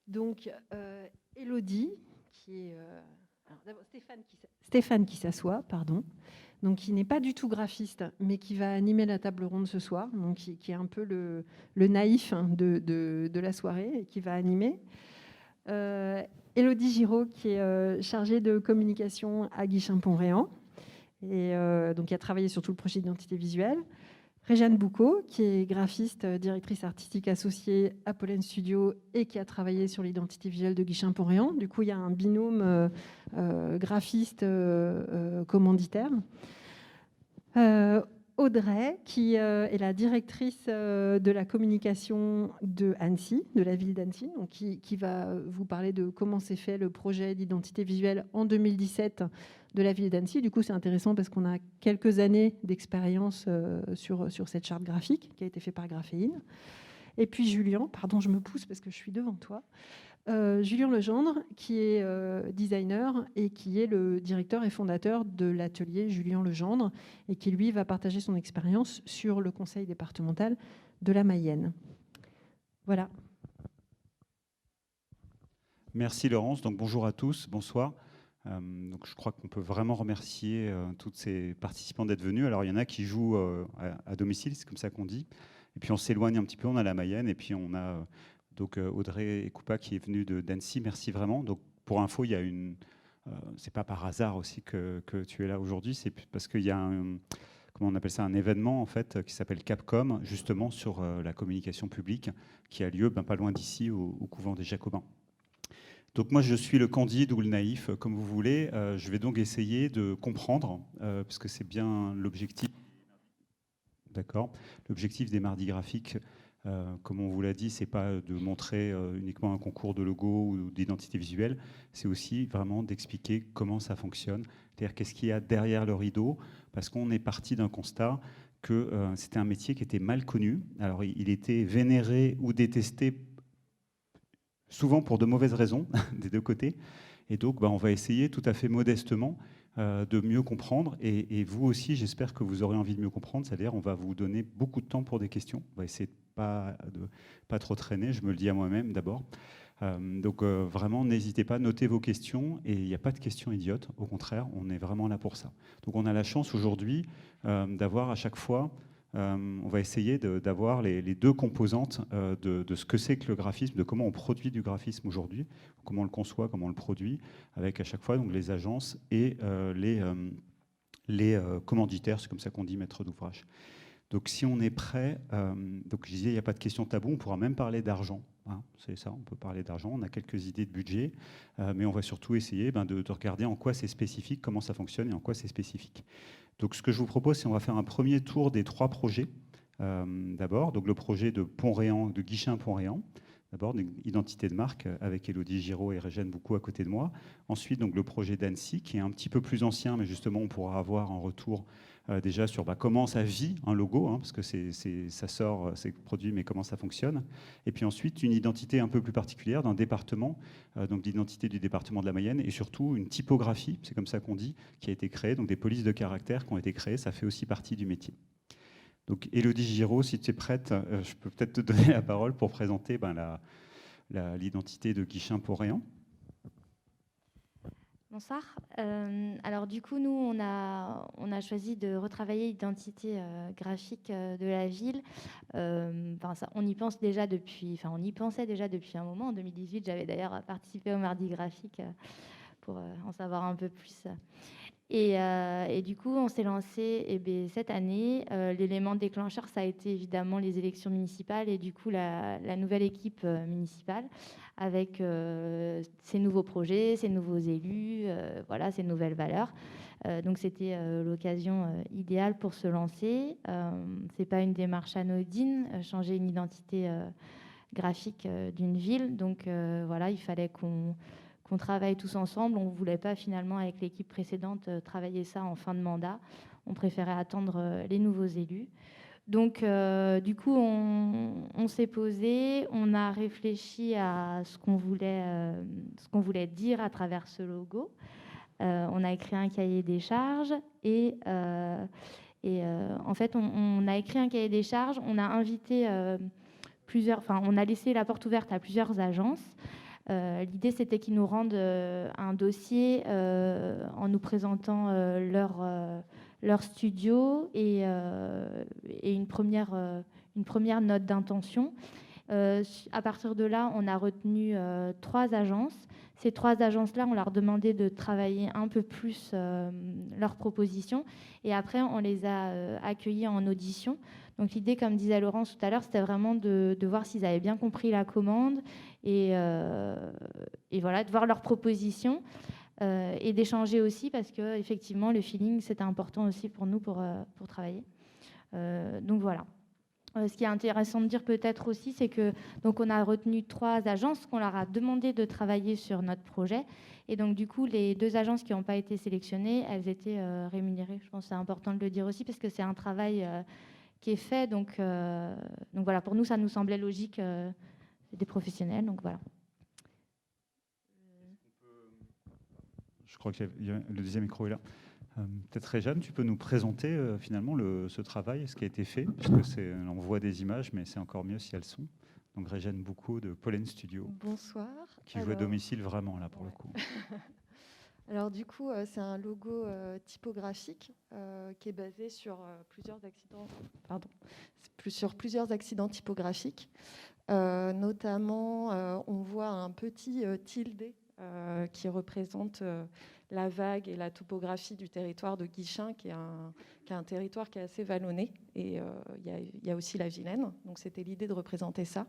Donc, Élodie, qui est... alors d'abord, Stéphane qui s'assoit, pardon. Donc, qui n'est pas du tout graphiste, mais qui va animer la table ronde ce soir. Donc, qui est un peu le naïf de la soirée et qui va animer. Élodie Giraud, qui est chargée de communication à Guichen-Pont-Réan. Et donc, qui a travaillé sur tout le projet d'identité visuelle. Réjeanne Boucaud, qui est graphiste, directrice artistique associée à Pollen Studio et qui a travaillé sur l'identité visuelle de Guichen-Pont-Réan. Du coup, il y a un binôme graphiste commanditaire. Audrey, qui est la directrice de la communication de Annecy, de la ville d'Annecy, donc qui va vous parler de comment s'est fait le projet d'identité visuelle en 2017 de la ville d'Annecy. Du coup, c'est intéressant parce qu'on a quelques années d'expérience sur cette charte graphique qui a été faite par Graphéine. Et puis Julien, pardon, je me pousse parce que je suis devant toi. Julien Legendre, qui est designer et qui est le directeur et fondateur de l'atelier Julien Legendre et qui, lui, va partager son expérience sur le conseil départemental de la Mayenne. Voilà. Merci Laurence. Donc bonjour à tous, bonsoir. Donc je crois qu'on peut vraiment remercier tous ces participants d'être venus. Alors il y en a qui jouent à domicile, c'est comme ça qu'on dit. Et puis on s'éloigne un petit peu, on a la Mayenne et puis on a donc Audrey Coupa qui est venue d'Annecy. Merci vraiment. Donc pour info, il y a une, c'est pas par hasard aussi que tu es là aujourd'hui, c'est parce qu'il y a un, comment on appelle ça, un événement en fait qui s'appelle Capcom, justement sur la communication publique, qui a lieu pas loin d'ici au couvent des Jacobins. Donc moi, je suis le candide ou le naïf, comme vous voulez. Je vais donc essayer de comprendre, parce que c'est bien l'objectif. D'accord. L'objectif des mardis graphiques, comme on vous l'a dit, c'est pas de montrer uniquement un concours de logo ou d'identité visuelle. C'est aussi vraiment d'expliquer comment ça fonctionne, c'est-à-dire qu'est-ce qu'il y a derrière le rideau, parce qu'on est parti d'un constat que c'était un métier qui était mal connu. Alors, il était vénéré ou détesté souvent pour de mauvaises raisons, des deux côtés. Et donc, on va essayer tout à fait modestement de mieux comprendre. Et vous aussi, j'espère que vous aurez envie de mieux comprendre. C'est-à-dire, on va vous donner beaucoup de temps pour des questions. On va essayer de pas trop traîner, je me le dis à moi-même d'abord. Donc, vraiment, n'hésitez pas, notez vos questions. Et il n'y a pas de questions idiotes. Au contraire, on est vraiment là pour ça. Donc, on a la chance aujourd'hui d'avoir à chaque fois... on va essayer d'avoir les deux composantes de ce que c'est que le graphisme, de comment on produit du graphisme aujourd'hui, comment on le conçoit, comment on le produit, avec à chaque fois donc, les agences et les commanditaires, c'est comme ça qu'on dit, maître d'ouvrage. Donc si on est prêt, donc je disais, il n'y a pas de question tabou, on pourra même parler d'argent. Hein, c'est ça, on peut parler d'argent, on a quelques idées de budget, mais on va surtout essayer de regarder en quoi c'est spécifique, comment ça fonctionne et en quoi c'est spécifique. Donc ce que je vous propose, c'est qu'on va faire un premier tour des trois projets. D'abord, donc le projet de Pont-Réan, de Guichen-Pont-Réan. D'abord, une identité de marque avec Élodie Giraud et Réjeanne Boucaud à côté de moi. Ensuite, donc, le projet d'Annecy, qui est un petit peu plus ancien, mais justement, on pourra avoir un retour déjà sur comment ça vit un logo, hein, parce que ça sort, c'est produit, mais comment ça fonctionne. Et puis ensuite, une identité un peu plus particulière d'un département, donc l'identité du département de la Mayenne, et surtout une typographie, c'est comme ça qu'on dit, qui a été créée, donc des polices de caractères qui ont été créées, ça fait aussi partie du métier. Donc Élodie Giraud, si tu es prête, je peux peut-être te donner la parole pour présenter l'identité de Guichen-Pont-Réan. Bonsoir. Alors du coup, nous, on a choisi de retravailler l'identité graphique de la ville. On y pense déjà depuis, on y pensait déjà depuis un moment. En 2018, j'avais d'ailleurs participé au Mardi graphique pour en savoir un peu plus. Et du coup, on s'est lancé cette année. L'élément déclencheur, ça a été évidemment les élections municipales et du coup la nouvelle équipe municipale avec ses nouveaux projets, ses nouveaux élus, voilà, ses nouvelles valeurs. Donc c'était l'occasion idéale pour se lancer. C'est pas une démarche anodine, changer une identité graphique d'une ville. Donc voilà, il fallait qu'on travaille tous ensemble. On ne voulait pas finalement, avec l'équipe précédente, travailler ça en fin de mandat. On préférait attendre les nouveaux élus. Donc, du coup, on s'est posé, on a réfléchi à ce qu'on voulait dire à travers ce logo. On a écrit un cahier des charges et en fait, on a écrit un cahier des charges. On a invité on a laissé la porte ouverte à plusieurs agences. L'idée, c'était qu'ils nous rendent un dossier en nous présentant leur studio et une première note d'intention. À partir de là, on a retenu 3 agences. Ces 3 agences-là, on leur demandé de travailler un peu plus leurs propositions. Et après, on les a accueillis en audition. Donc l'idée, comme disait Laurence tout à l'heure, c'était vraiment de voir s'ils avaient bien compris la commande et voilà, de voir leurs propositions et d'échanger aussi parce qu'effectivement, le feeling, c'était important aussi pour nous pour travailler. Donc voilà. Ce qui est intéressant de dire peut-être aussi, c'est que donc on a retenu 3 agences qu'on leur a demandé de travailler sur notre projet. Et donc du coup, les 2 agences qui n'ont pas été sélectionnées, elles étaient rémunérées. Je pense que c'est important de le dire aussi parce que c'est un travail qui est fait. Donc voilà, pour nous, ça nous semblait logique. C'est des professionnels, donc voilà. Je crois que le deuxième micro est là. Peut-être Réjeanne, tu peux nous présenter finalement ce travail, ce qui a été fait, puisque on voit des images, mais c'est encore mieux si elles sont. Donc Réjeanne Boucaud de Pollen Studio. Bonsoir. Qui joue à domicile vraiment là pour le coup. Alors du coup, c'est un logo typographique qui est basé sur plusieurs accidents typographiques. Notamment, on voit un petit tilde qui représente la vague et la topographie du territoire de Guichen, qui est un territoire qui est assez vallonné. Et il y a aussi la Vilaine. Donc c'était l'idée de représenter ça.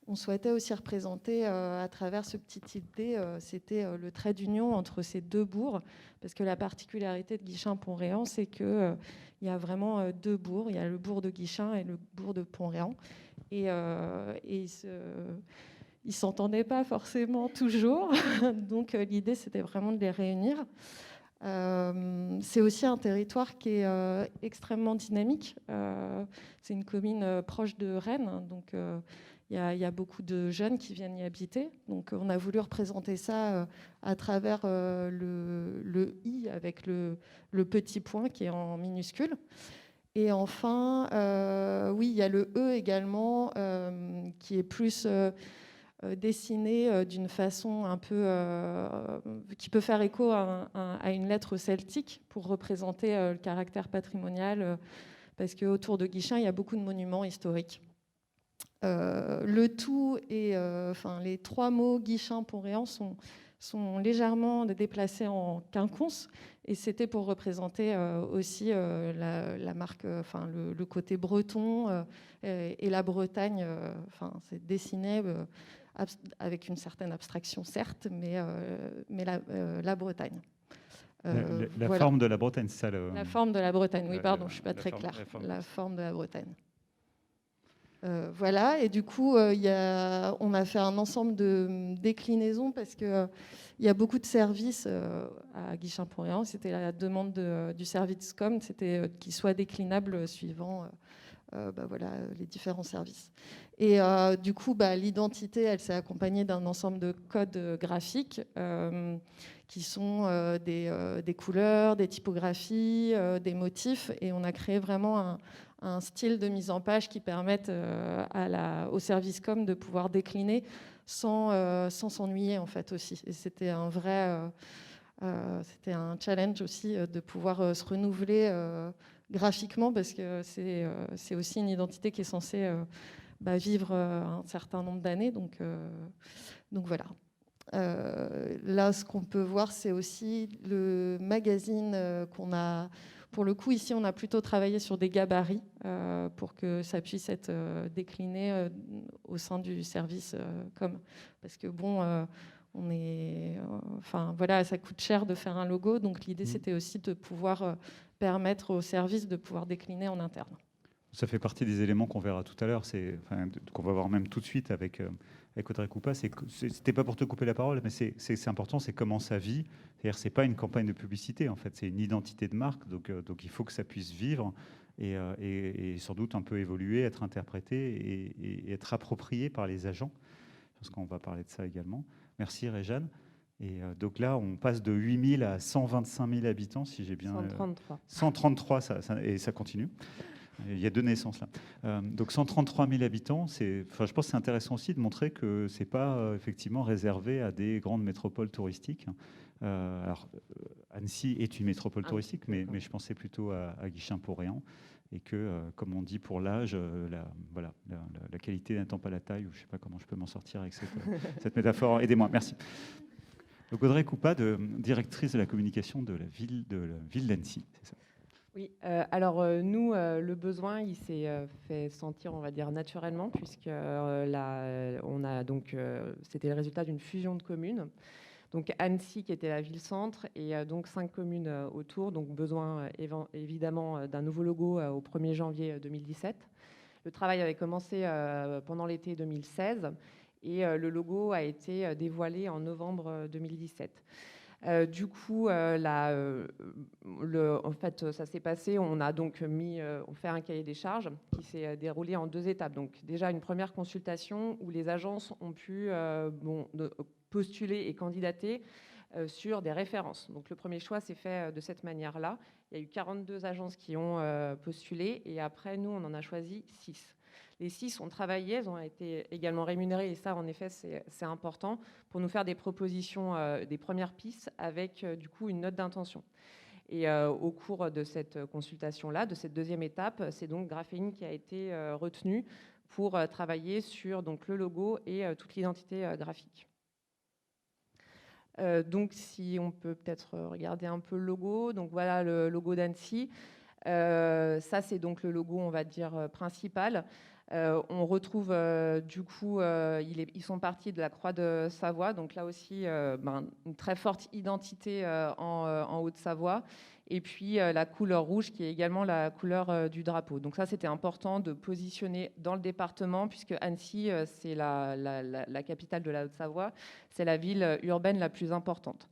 On souhaitait aussi représenter à travers ce petit tilde, c'était le trait d'union entre ces 2 bourgs, parce que la particularité de Guichen-Pont-Réan, c'est qu'il y a vraiment 2 bourgs. Il y a le bourg de Guichen et le bourg de Pont-Réan. Et ils ne s'entendaient pas forcément toujours. Donc l'idée, c'était vraiment de les réunir. C'est aussi un territoire qui est extrêmement dynamique. C'est une commune proche de Rennes, donc il y a beaucoup de jeunes qui viennent y habiter. Donc on a voulu représenter ça à travers le I avec le petit point qui est en minuscule. Et enfin, oui, il y a le E également qui est plus dessiné d'une façon un peu qui peut faire écho à une lettre celtique pour représenter le caractère patrimonial, parce qu'autour de Guichen, il y a beaucoup de monuments historiques. Le tout et les 3 mots Guichen-Pont-Réan sont légèrement déplacés en quinconce, et c'était pour représenter aussi la marque, le côté breton et la Bretagne. C'est dessiné avec une certaine abstraction, certes, mais la Bretagne. La forme de la Bretagne, c'est ça La forme de la Bretagne, oui, pardon, je ne suis pas très claire. La forme de la Bretagne. Voilà, et du coup, on a fait un ensemble de déclinaisons parce qu'il y a beaucoup de services à Guichen-Pont-Réan. C'était la demande du service com, c'était qu'ils soient déclinables suivant les différents services. Et du coup, l'identité, elle s'est accompagnée d'un ensemble de codes graphiques qui sont des couleurs, des typographies, des motifs, et on a créé vraiment un style de mise en page qui permette au service com de pouvoir décliner sans s'ennuyer en fait aussi. Et c'était un challenge aussi de pouvoir se renouveler graphiquement, parce que c'est aussi une identité qui est censée vivre un certain nombre d'années. Donc voilà. Là, ce qu'on peut voir, c'est aussi le magazine qu'on a. Pour le coup, ici, on a plutôt travaillé sur des gabarits pour que ça puisse être décliné au sein du service com. Parce que ça coûte cher de faire un logo. Donc l'idée, c'était aussi de pouvoir permettre au service de pouvoir décliner en interne. Ça fait partie des éléments qu'on verra tout à l'heure, qu'on va voir même tout de suite avec Audrey Coupa. C'était pas pour te couper la parole, mais c'est important, c'est comment ça vit. C'est-à-dire, c'est pas une campagne de publicité, en fait, c'est une identité de marque. Donc il faut que ça puisse vivre et sans doute un peu évoluer, être interprété et être approprié par les agents. Je pense qu'on va parler de ça également. Merci Réjeanne. Et donc là, on passe de 8 000 à 125 000 habitants, si j'ai bien... 133. 133, et ça continue. Il y a 2 naissances là. Donc 133 000 habitants, je pense que c'est intéressant aussi de montrer que ce n'est pas effectivement réservé à des grandes métropoles touristiques. Alors, Annecy est une métropole touristique, mais je pensais plutôt à Guichen-Port-Réan. Et que, comme on dit pour l'âge, la qualité n'attend pas la taille, ou je ne sais pas comment je peux m'en sortir avec cette métaphore. Aidez-moi, merci. Donc Audrey Coupat, directrice de la communication de la ville d'Annecy, c'est ça? Oui, alors nous, le besoin, il s'est fait sentir, on va dire, naturellement, puisque on a donc, c'était le résultat d'une fusion de communes. Donc Annecy, qui était la ville-centre, et donc 5 communes autour, donc besoin évidemment d'un nouveau logo au 1er janvier 2017. Le travail avait commencé pendant l'été 2016, et le logo a été dévoilé en novembre 2017. Du coup, en fait, ça s'est passé. On a donc fait un cahier des charges qui s'est déroulé en 2 étapes. Donc, déjà une première consultation où les agences ont pu postuler et candidater sur des références. Donc, le premier choix s'est fait de cette manière-là. Il y a eu 42 agences qui ont postulé, et après, nous, on en a choisi 6. Les 6 ont travaillé, elles ont été également rémunérées, et ça, en effet, c'est important pour nous faire des propositions, des premières pistes avec, du coup, une note d'intention. Et au cours de cette consultation-là, de cette 2e étape, c'est donc Graphéine qui a été retenu pour travailler sur donc, le logo et toute l'identité graphique. Donc, si on peut peut-être regarder un peu le logo. Donc, voilà le logo d'Annecy. Ça, c'est donc le logo, on va dire, principal. On retrouve du coup, ils sont partis de la Croix de Savoie, donc là aussi une très forte identité en Haute-Savoie, et puis la couleur rouge qui est également la couleur du drapeau. Donc ça, c'était important de positionner dans le département, puisque Annecy, c'est la capitale de la Haute-Savoie, c'est la ville urbaine la plus importante.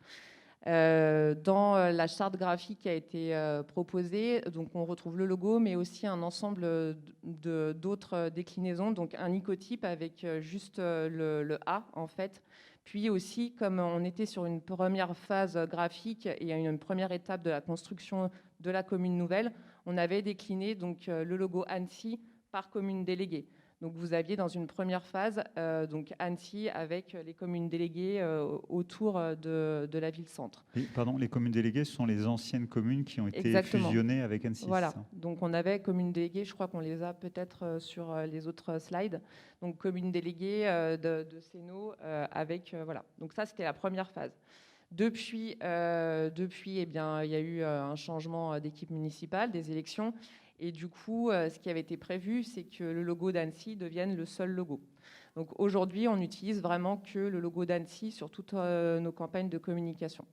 Dans la charte graphique qui a été proposée, donc on retrouve le logo, mais aussi un ensemble d'autres déclinaisons, donc un icotype avec juste le A en fait. Puis aussi, comme on était sur une première phase graphique et une première étape de la construction de la commune nouvelle, on avait décliné donc le logo Annecy par commune déléguée. Donc vous aviez dans une première phase donc Annecy avec les communes déléguées autour de la ville-centre. Pardon, les communes déléguées, ce sont les anciennes communes qui ont été Exactement. Fusionnées avec Annecy. Voilà, donc on avait communes déléguées, je crois qu'on les a peut-être sur les autres slides. Donc communes déléguées de Sénaux avec, voilà. Donc ça, c'était la première phase. Depuis eh bien, il y a eu un changement d'équipe municipale, des élections. Et du coup, ce qui avait été prévu, c'est que le logo d'Annecy devienne le seul logo. Donc aujourd'hui, on n'utilise vraiment que le logo d'Annecy sur toutes nos campagnes de communication.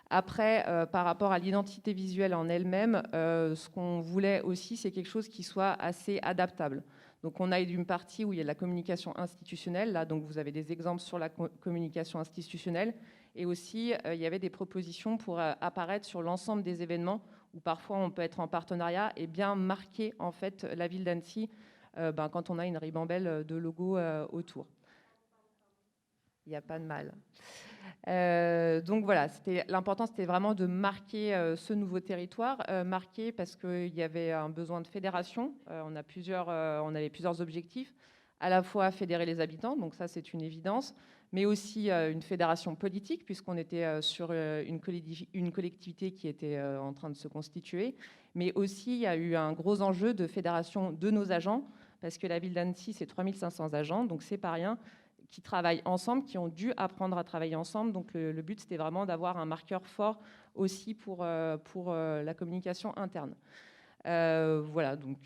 Après, par rapport à l'identité visuelle en elle-même, ce qu'on voulait aussi, c'est quelque chose qui soit assez adaptable. Donc on a une partie où il y a de la communication institutionnelle. Là, donc vous avez des exemples sur la communication institutionnelle. Et aussi, il y avait des propositions pour apparaître sur l'ensemble des événements, où parfois on peut être en partenariat et bien marquer en fait la ville d'Annecy quand on a une ribambelle de logos autour. Il n'y a pas de mal. Donc voilà, l'important c'était vraiment de marquer ce nouveau territoire, marquer parce qu'il y avait un besoin de fédération. On avait plusieurs objectifs, à la fois fédérer les habitants, donc ça c'est une évidence, mais aussi une fédération politique, puisqu'on était sur une collectivité qui était en train de se constituer, mais aussi il y a eu un gros enjeu de fédération de nos agents, parce que la ville d'Annecy, c'est 3500 agents, donc c'est pas rien, qui travaillent ensemble, qui ont dû apprendre à travailler ensemble. Donc le but, c'était vraiment d'avoir un marqueur fort aussi pour la communication interne. Voilà, donc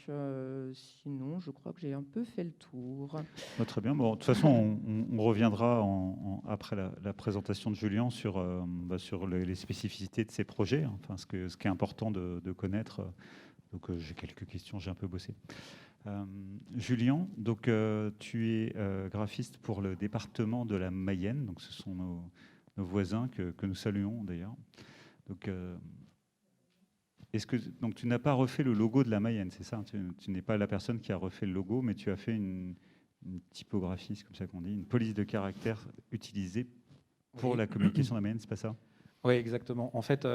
sinon, je crois que j'ai un peu fait le tour. Très bien. Bon, de toute façon, on reviendra après la présentation de Julien sur les spécificités de ces projets, enfin, ce qui est important de connaître. Donc, j'ai quelques questions, j'ai un peu bossé. Julien, donc, tu es graphiste pour le département de la Mayenne, donc ce sont nos voisins que nous saluons d'ailleurs. Donc, donc tu n'as pas refait le logo de la Mayenne, c'est ça? Tu n'es pas la personne qui a refait le logo, mais tu as fait une typographie, c'est comme ça qu'on dit, une police de caractère utilisée pour la communication de la Mayenne, c'est pas ça? Oui, exactement. En fait,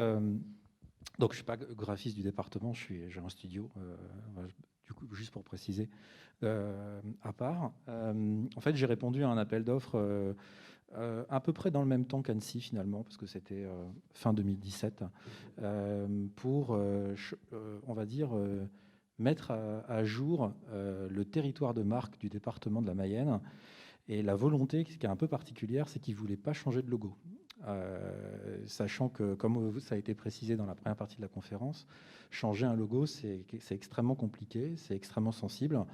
Donc, je ne suis pas graphiste du département, j'ai un studio, du coup, juste pour préciser, à part. En fait, j'ai répondu à un appel d'offres à peu près dans le même temps qu'Annecy, finalement, parce que c'était fin 2017, pour, on va dire, mettre à jour le territoire de marque du département de la Mayenne. Et la volonté, qui est un peu particulière, c'est qu'ils ne voulaient pas changer de logo. Sachant que, comme ça a été précisé dans la première partie de la conférence, changer un logo, c'est extrêmement compliqué, c'est extrêmement sensible.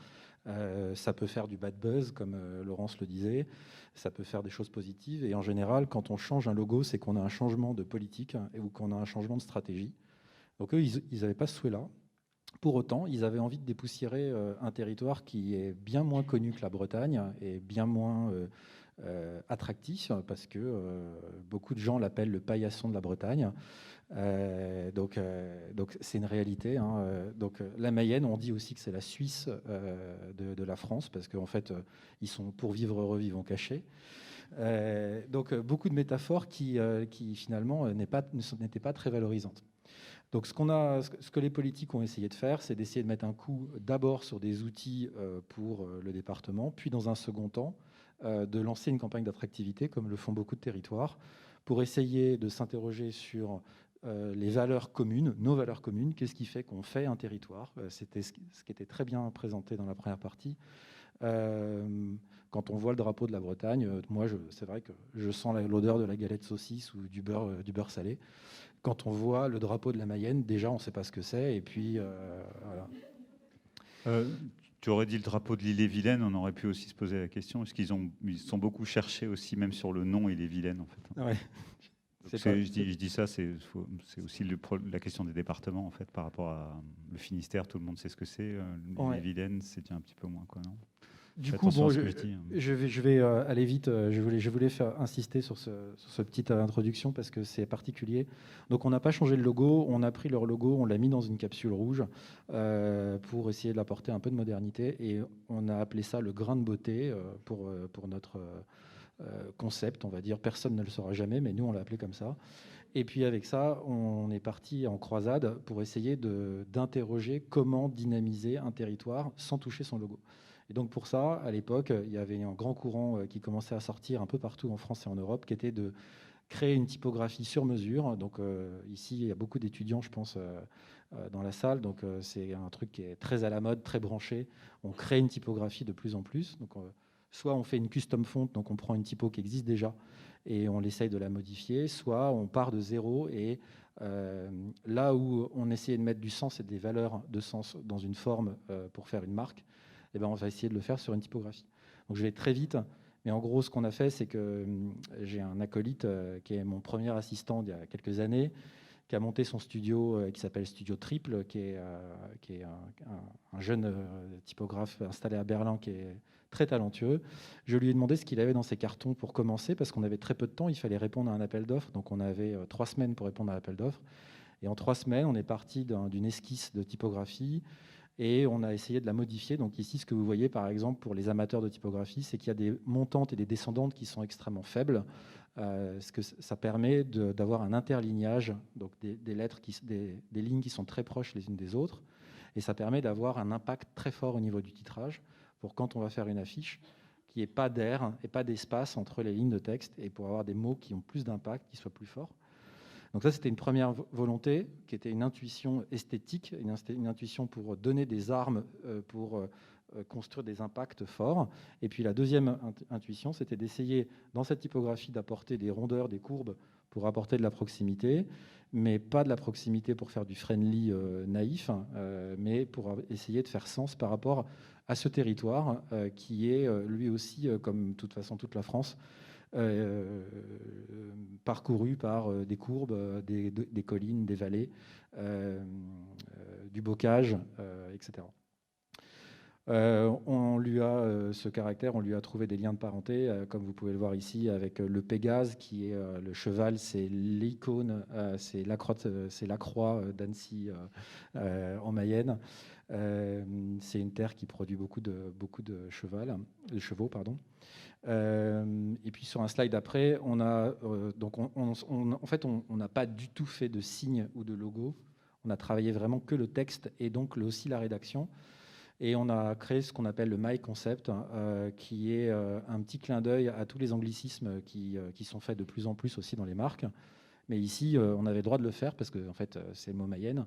Ça peut faire du bad buzz, comme Laurence le disait, ça peut faire des choses positives. Et en général, quand on change un logo, c'est qu'on a un changement de politique ou qu'on a un changement de stratégie. Donc eux, ils n'avaient pas ce souhait-là. Pour autant, ils avaient envie de dépoussiérer un territoire qui est bien moins connu que la Bretagne et bien moins attractif, parce que beaucoup de gens l'appellent le paillasson de la Bretagne. Donc c'est une réalité. Hein. Donc la Mayenne, on dit aussi que c'est la Suisse de la France, parce qu'en fait, ils sont pour vivre heureux, vivons cachés. Donc beaucoup de métaphores qui finalement n'étaient pas très valorisantes. Donc ce que les politiques ont essayé de faire, c'est d'essayer de mettre un coup d'abord sur des outils pour le département, puis dans un second temps, de lancer une campagne d'attractivité, comme le font beaucoup de territoires, pour essayer de s'interroger sur les valeurs communes, nos valeurs communes, qu'est-ce qui fait qu'on fait un territoire. C'était ce qui était très bien présenté dans la première partie. Quand on voit le drapeau de la Bretagne, moi, c'est vrai que je sens l'odeur de la galette saucisse ou du beurre salé. Quand on voit le drapeau de la Mayenne, déjà, on ne sait pas ce que c'est. Et puis, voilà. Tu aurais dit le drapeau de l'Ille-et-Vilaine, on aurait pu aussi se poser la question. Est-ce ils sont beaucoup cherchés aussi, même sur le nom Ille-et-Vilaine, en fait. Ouais. Je dis ça, c'est aussi la question des départements, en fait, par rapport à le Finistère. Tout le monde sait ce que c'est. L'Ille-et-Vilaine, c'est un petit peu moins, quoi, non ? Du coup, bon, je vais aller vite. Je voulais faire insister sur ce petite introduction parce que c'est particulier. Donc, on n'a pas changé le logo. On a pris leur logo, on l'a mis dans une capsule rouge pour essayer de l'apporter un peu de modernité. Et on a appelé ça le grain de beauté pour notre concept, on va dire. Personne ne le saura jamais, mais nous, on l'a appelé comme ça. Et puis avec ça, on est parti en croisade pour essayer d'interroger comment dynamiser un territoire sans toucher son logo. Et donc pour ça, à l'époque, il y avait un grand courant qui commençait à sortir un peu partout en France et en Europe, qui était de créer une typographie sur mesure. Donc ici, il y a beaucoup d'étudiants, je pense, dans la salle. Donc c'est un truc qui est très à la mode, très branché. On crée une typographie de plus en plus. Donc soit on fait une custom font, donc on prend une typo qui existe déjà et on essaye de la modifier, soit on part de zéro et là où on essayait de mettre du sens et des valeurs de sens dans une forme pour faire une marque, eh ben, on va essayer de le faire sur une typographie. Donc je vais très vite, mais en gros, ce qu'on a fait, c'est que j'ai un acolyte qui est mon premier assistant il y a quelques années, qui a monté son studio qui s'appelle Studio Triple, qui est un jeune typographe installé à Berlin qui est très talentueux. Je lui ai demandé ce qu'il avait dans ses cartons pour commencer, parce qu'on avait très peu de temps, il fallait répondre à un appel d'offres, donc on avait 3 semaines pour répondre à l'appel d'offres. Et en 3 semaines, on est parti d'une esquisse de typographie, et on a essayé de la modifier. Donc ici, ce que vous voyez, par exemple, pour les amateurs de typographie, c'est qu'il y a des montantes et des descendantes qui sont extrêmement faibles. Ce que ça permet d'avoir un interlignage, donc des lettres, des lignes qui sont très proches les unes des autres. Et ça permet d'avoir un impact très fort au niveau du titrage, pour quand on va faire une affiche, qu'il n'y ait pas d'air et pas d'espace entre les lignes de texte, et pour avoir des mots qui ont plus d'impact, qui soient plus forts. Donc ça, c'était une première volonté, qui était une intuition esthétique, une intuition pour donner des armes pour construire des impacts forts. Et puis la deuxième intuition, c'était d'essayer, dans cette typographie, d'apporter des rondeurs, des courbes, pour apporter de la proximité, mais pas de la proximité pour faire du friendly naïf, mais pour essayer de faire sens par rapport à ce territoire qui est lui aussi, comme de toute façon toute la France, parcouru par des courbes, des collines, des vallées, du bocage, etc. On lui a ce caractère, on lui a trouvé des liens de parenté, comme vous pouvez le voir ici, avec le Pégase, qui est le cheval, c'est l'icône, c'est la croix d'Annecy en Mayenne. C'est une terre qui produit beaucoup de chevaux. Et puis sur un slide après, on a en fait on n'a pas du tout fait de signe ou de logo. On a travaillé vraiment que le texte et donc aussi la rédaction. Et on a créé ce qu'on appelle le My Concept, qui est un petit clin d'œil à tous les anglicismes qui sont faits de plus en plus aussi dans les marques. Mais ici, on avait le droit de le faire parce que en fait, c'est le mot Mayenne.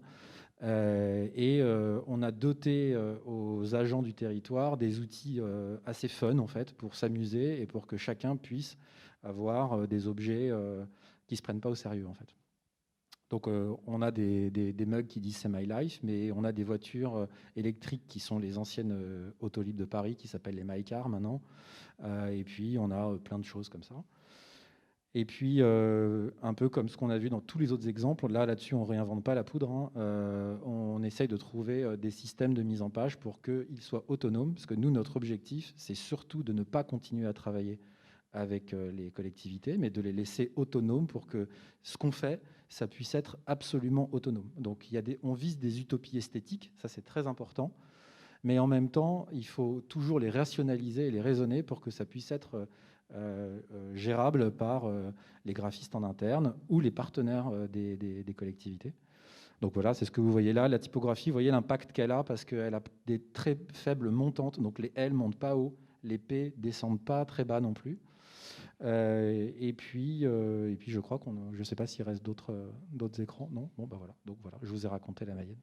On a doté aux agents du territoire des outils assez fun en fait, pour s'amuser et pour que chacun puisse avoir des objets qui ne se prennent pas au sérieux en fait. Donc on a des mugs qui disent « C'est my life », mais on a des voitures électriques qui sont les anciennes Autolib de Paris, qui s'appellent les MyCars maintenant. Et puis on a plein de choses comme ça. Et puis, un peu comme ce qu'on a vu dans tous les autres exemples, là-dessus, on ne réinvente pas la poudre. Hein. On essaye de trouver des systèmes de mise en page pour qu'ils soient autonomes, parce que nous, notre objectif, c'est surtout de ne pas continuer à travailler avec les collectivités, mais de les laisser autonomes pour que ce qu'on fait, ça puisse être absolument autonome. Donc, on vise des utopies esthétiques, ça c'est très important, mais en même temps, il faut toujours les rationaliser et les raisonner pour que ça puisse être gérable par les graphistes en interne ou les partenaires des collectivités. Donc voilà, c'est ce que vous voyez là. La typographie, vous voyez l'impact qu'elle a parce qu'elle a des très faibles montantes. Donc les L ne montent pas haut, les P ne descendent pas très bas non plus. Et puis, je crois je ne sais pas s'il reste d'autres écrans. Non, bon, ben voilà. Donc voilà, je vous ai raconté la Mayenne.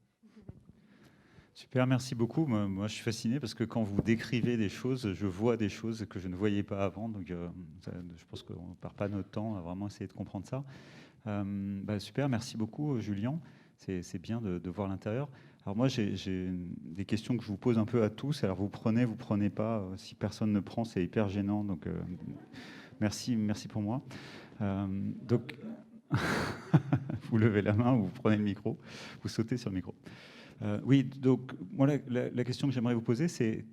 Super, merci beaucoup. Moi, je suis fasciné parce que quand vous décrivez des choses, je vois des choses que je ne voyais pas avant. Donc, je pense qu'on ne perd pas notre temps à vraiment essayer de comprendre ça. Super, merci beaucoup, Julien. C'est bien de voir l'intérieur. Alors moi, j'ai des questions que je vous pose un peu à tous. Alors, vous prenez pas. Si personne ne prend, c'est hyper gênant. Donc, merci pour moi. Donc, vous levez la main ou vous prenez le micro, vous sautez sur le micro. Oui, donc moi, la question que j'aimerais vous poser, c'est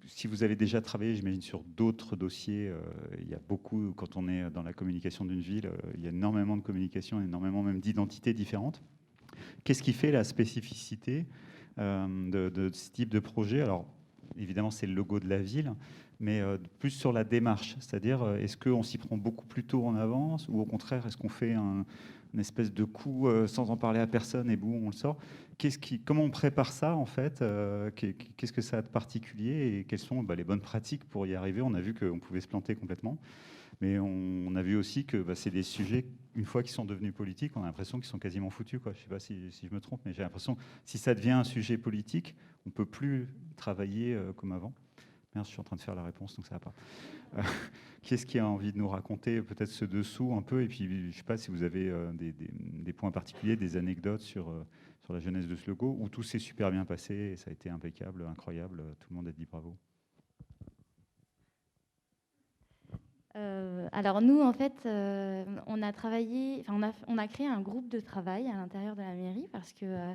si vous avez déjà travaillé, j'imagine, sur d'autres dossiers, il y a beaucoup, quand on est dans la communication d'une ville, il y a énormément de communication, énormément même d'identités différentes. Qu'est-ce qui fait la spécificité de ce type de projet? Alors, évidemment, c'est le logo de la ville, mais plus sur la démarche, c'est-à-dire, est-ce qu'on s'y prend beaucoup plus tôt en avance, ou au contraire, est-ce qu'on fait une espèce de coup sans en parler à personne et boum, on le sort? Comment on prépare ça en fait? Qu'est-ce que ça a de particulier et quelles sont les bonnes pratiques pour y arriver? On a vu qu'on pouvait se planter complètement, mais on a vu aussi que c'est des sujets, une fois qu'ils sont devenus politiques, on a l'impression qu'ils sont quasiment foutus, quoi. Je ne sais pas si je me trompe, mais j'ai l'impression que si ça devient un sujet politique, on ne peut plus travailler comme avant. Merde, je suis en train de faire la réponse, donc ça ne va pas. Qui est-ce qui a envie de nous raconter peut-être ce dessous un peu? Et puis, je ne sais pas si vous avez des points particuliers, des anecdotes sur la genèse de ce logo, où tout s'est super bien passé, et ça a été impeccable, incroyable, tout le monde a dit bravo. Alors nous, en fait, on a créé un groupe de travail à l'intérieur de la mairie parce que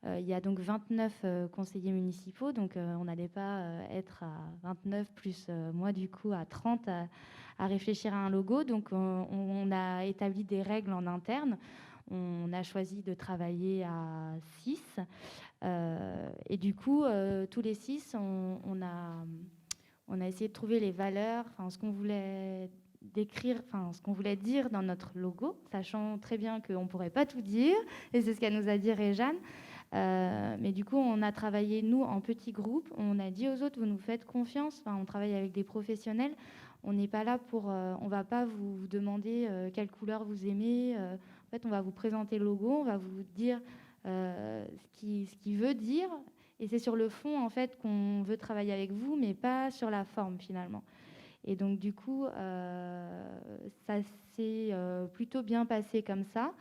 il y a donc 29 conseillers municipaux, donc on n'allait pas être à 29 plus moi du coup à 30 à réfléchir à un logo. Donc on a établi des règles en interne. On a choisi de travailler à 6 et du coup tous les 6 on a essayé de trouver les valeurs, ce qu'on voulait décrire, ce qu'on voulait dire dans notre logo, sachant très bien qu'on ne pourrait pas tout dire, et c'est ce qu'elle nous a dit Réjeanne. Mais du coup, on a travaillé, nous, en petits groupes. On a dit aux autres, vous nous faites confiance. On travaille avec des professionnels. On n'est pas là pour... on ne va pas vous demander quelle couleur vous aimez. En fait, on va vous présenter le logo, on va vous dire ce qu'il veut dire. Et c'est sur le fond, en fait, qu'on veut travailler avec vous, mais pas sur la forme, finalement. Et donc, du coup, ça s'est plutôt bien passé comme ça.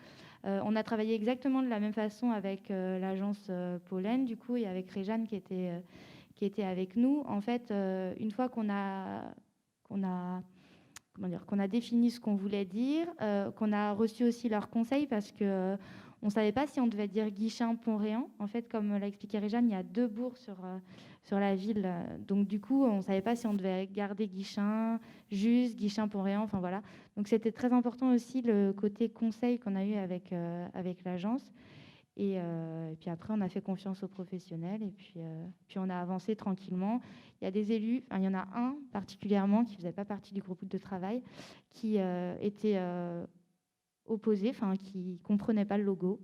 On a travaillé exactement de la même façon avec l'agence Pollen, du coup, et avec Réjeanne qui était avec nous. En fait, une fois qu'on a défini ce qu'on voulait dire, qu'on a reçu aussi leurs conseils parce que on ne savait pas si on devait dire Guichen-Pont-Réan. En fait, comme l'a expliqué Réjeanne, il y a 2 bourgs sur la ville. Donc, du coup, on ne savait pas si on devait garder Guichen, juste Guichen-Pont-Réan. Enfin, voilà. Donc, c'était très important aussi le côté conseil qu'on a eu avec l'agence. Et puis après, on a fait confiance aux professionnels et puis on a avancé tranquillement. Il y a des élus, il y en a un particulièrement qui ne faisait pas partie du groupe de travail, qui était opposé, qui ne comprenait pas le logo.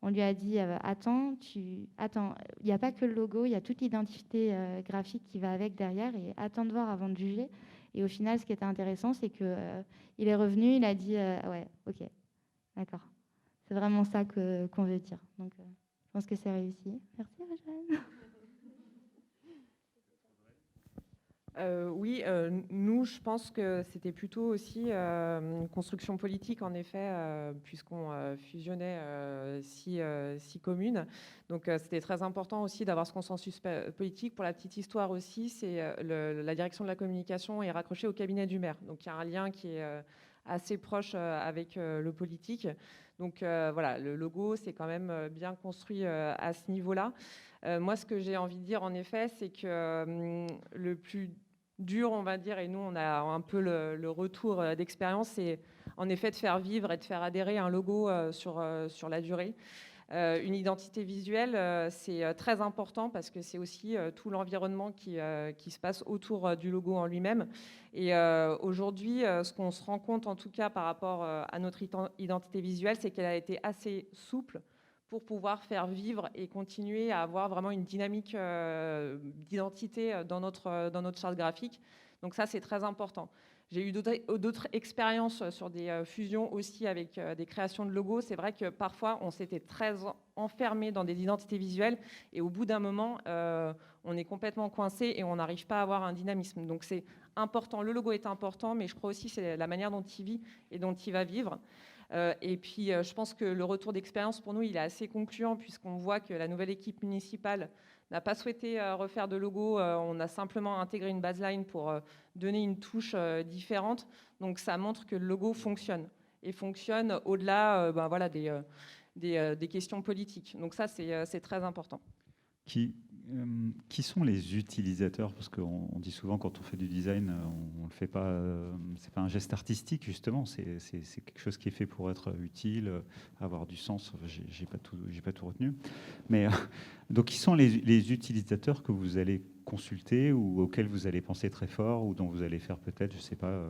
On lui a dit attends, il n'y a pas que le logo, il y a toute l'identité graphique qui va avec derrière et attends de voir avant de juger. Et au final, ce qui était intéressant, c'est qu'il est revenu, il a dit ouais, ok, d'accord. C'est vraiment ça qu'on veut dire. Donc, je pense que c'est réussi. Merci, Rejane. Oui, nous, je pense que c'était plutôt aussi une construction politique, en effet, puisqu'on fusionnait 6 communes. Donc, c'était très important aussi d'avoir ce consensus politique. Pour la petite histoire aussi, c'est la direction de la communication est raccrochée au cabinet du maire. Donc, il y a un lien qui est assez proche avec le politique. Donc, voilà, le logo, c'est quand même bien construit à ce niveau-là. Moi, ce que j'ai envie de dire, en effet, c'est que le plus dur, on va dire, et nous, on a un peu le retour d'expérience, c'est en effet de faire vivre et de faire adhérer un logo sur la durée. Une identité visuelle, c'est très important parce que c'est aussi tout l'environnement qui se passe autour du logo en lui-même. Et aujourd'hui, ce qu'on se rend compte, en tout cas par rapport à notre identité visuelle, c'est qu'elle a été assez souple pour pouvoir faire vivre et continuer à avoir vraiment une dynamique d'identité dans notre charte graphique. Donc ça, c'est très important. J'ai eu d'autres expériences sur des fusions aussi avec des créations de logos. C'est vrai que parfois, on s'était très enfermé dans des identités visuelles et au bout d'un moment, on est complètement coincé et on n'arrive pas à avoir un dynamisme. Donc c'est important, le logo est important, mais je crois aussi que c'est la manière dont il vit et dont il va vivre. Et puis, je pense que le retour d'expérience, pour nous, il est assez concluant, puisqu'on voit que la nouvelle équipe municipale n'a pas souhaité refaire de logo. On a simplement intégré une baseline pour donner une touche différente. Donc, ça montre que le logo fonctionne, et fonctionne au-delà voilà, des questions politiques. Donc ça, c'est très important. Qui sont les utilisateurs? Parce qu'on dit souvent quand on fait du design, on ne le fait pas, c'est pas un geste artistique justement, c'est quelque chose qui est fait pour être utile, avoir du sens. J'ai pas tout retenu. Mais donc, qui sont les utilisateurs que vous allez consulter ou auxquels vous allez penser très fort ou dont vous allez faire peut-être, je sais pas,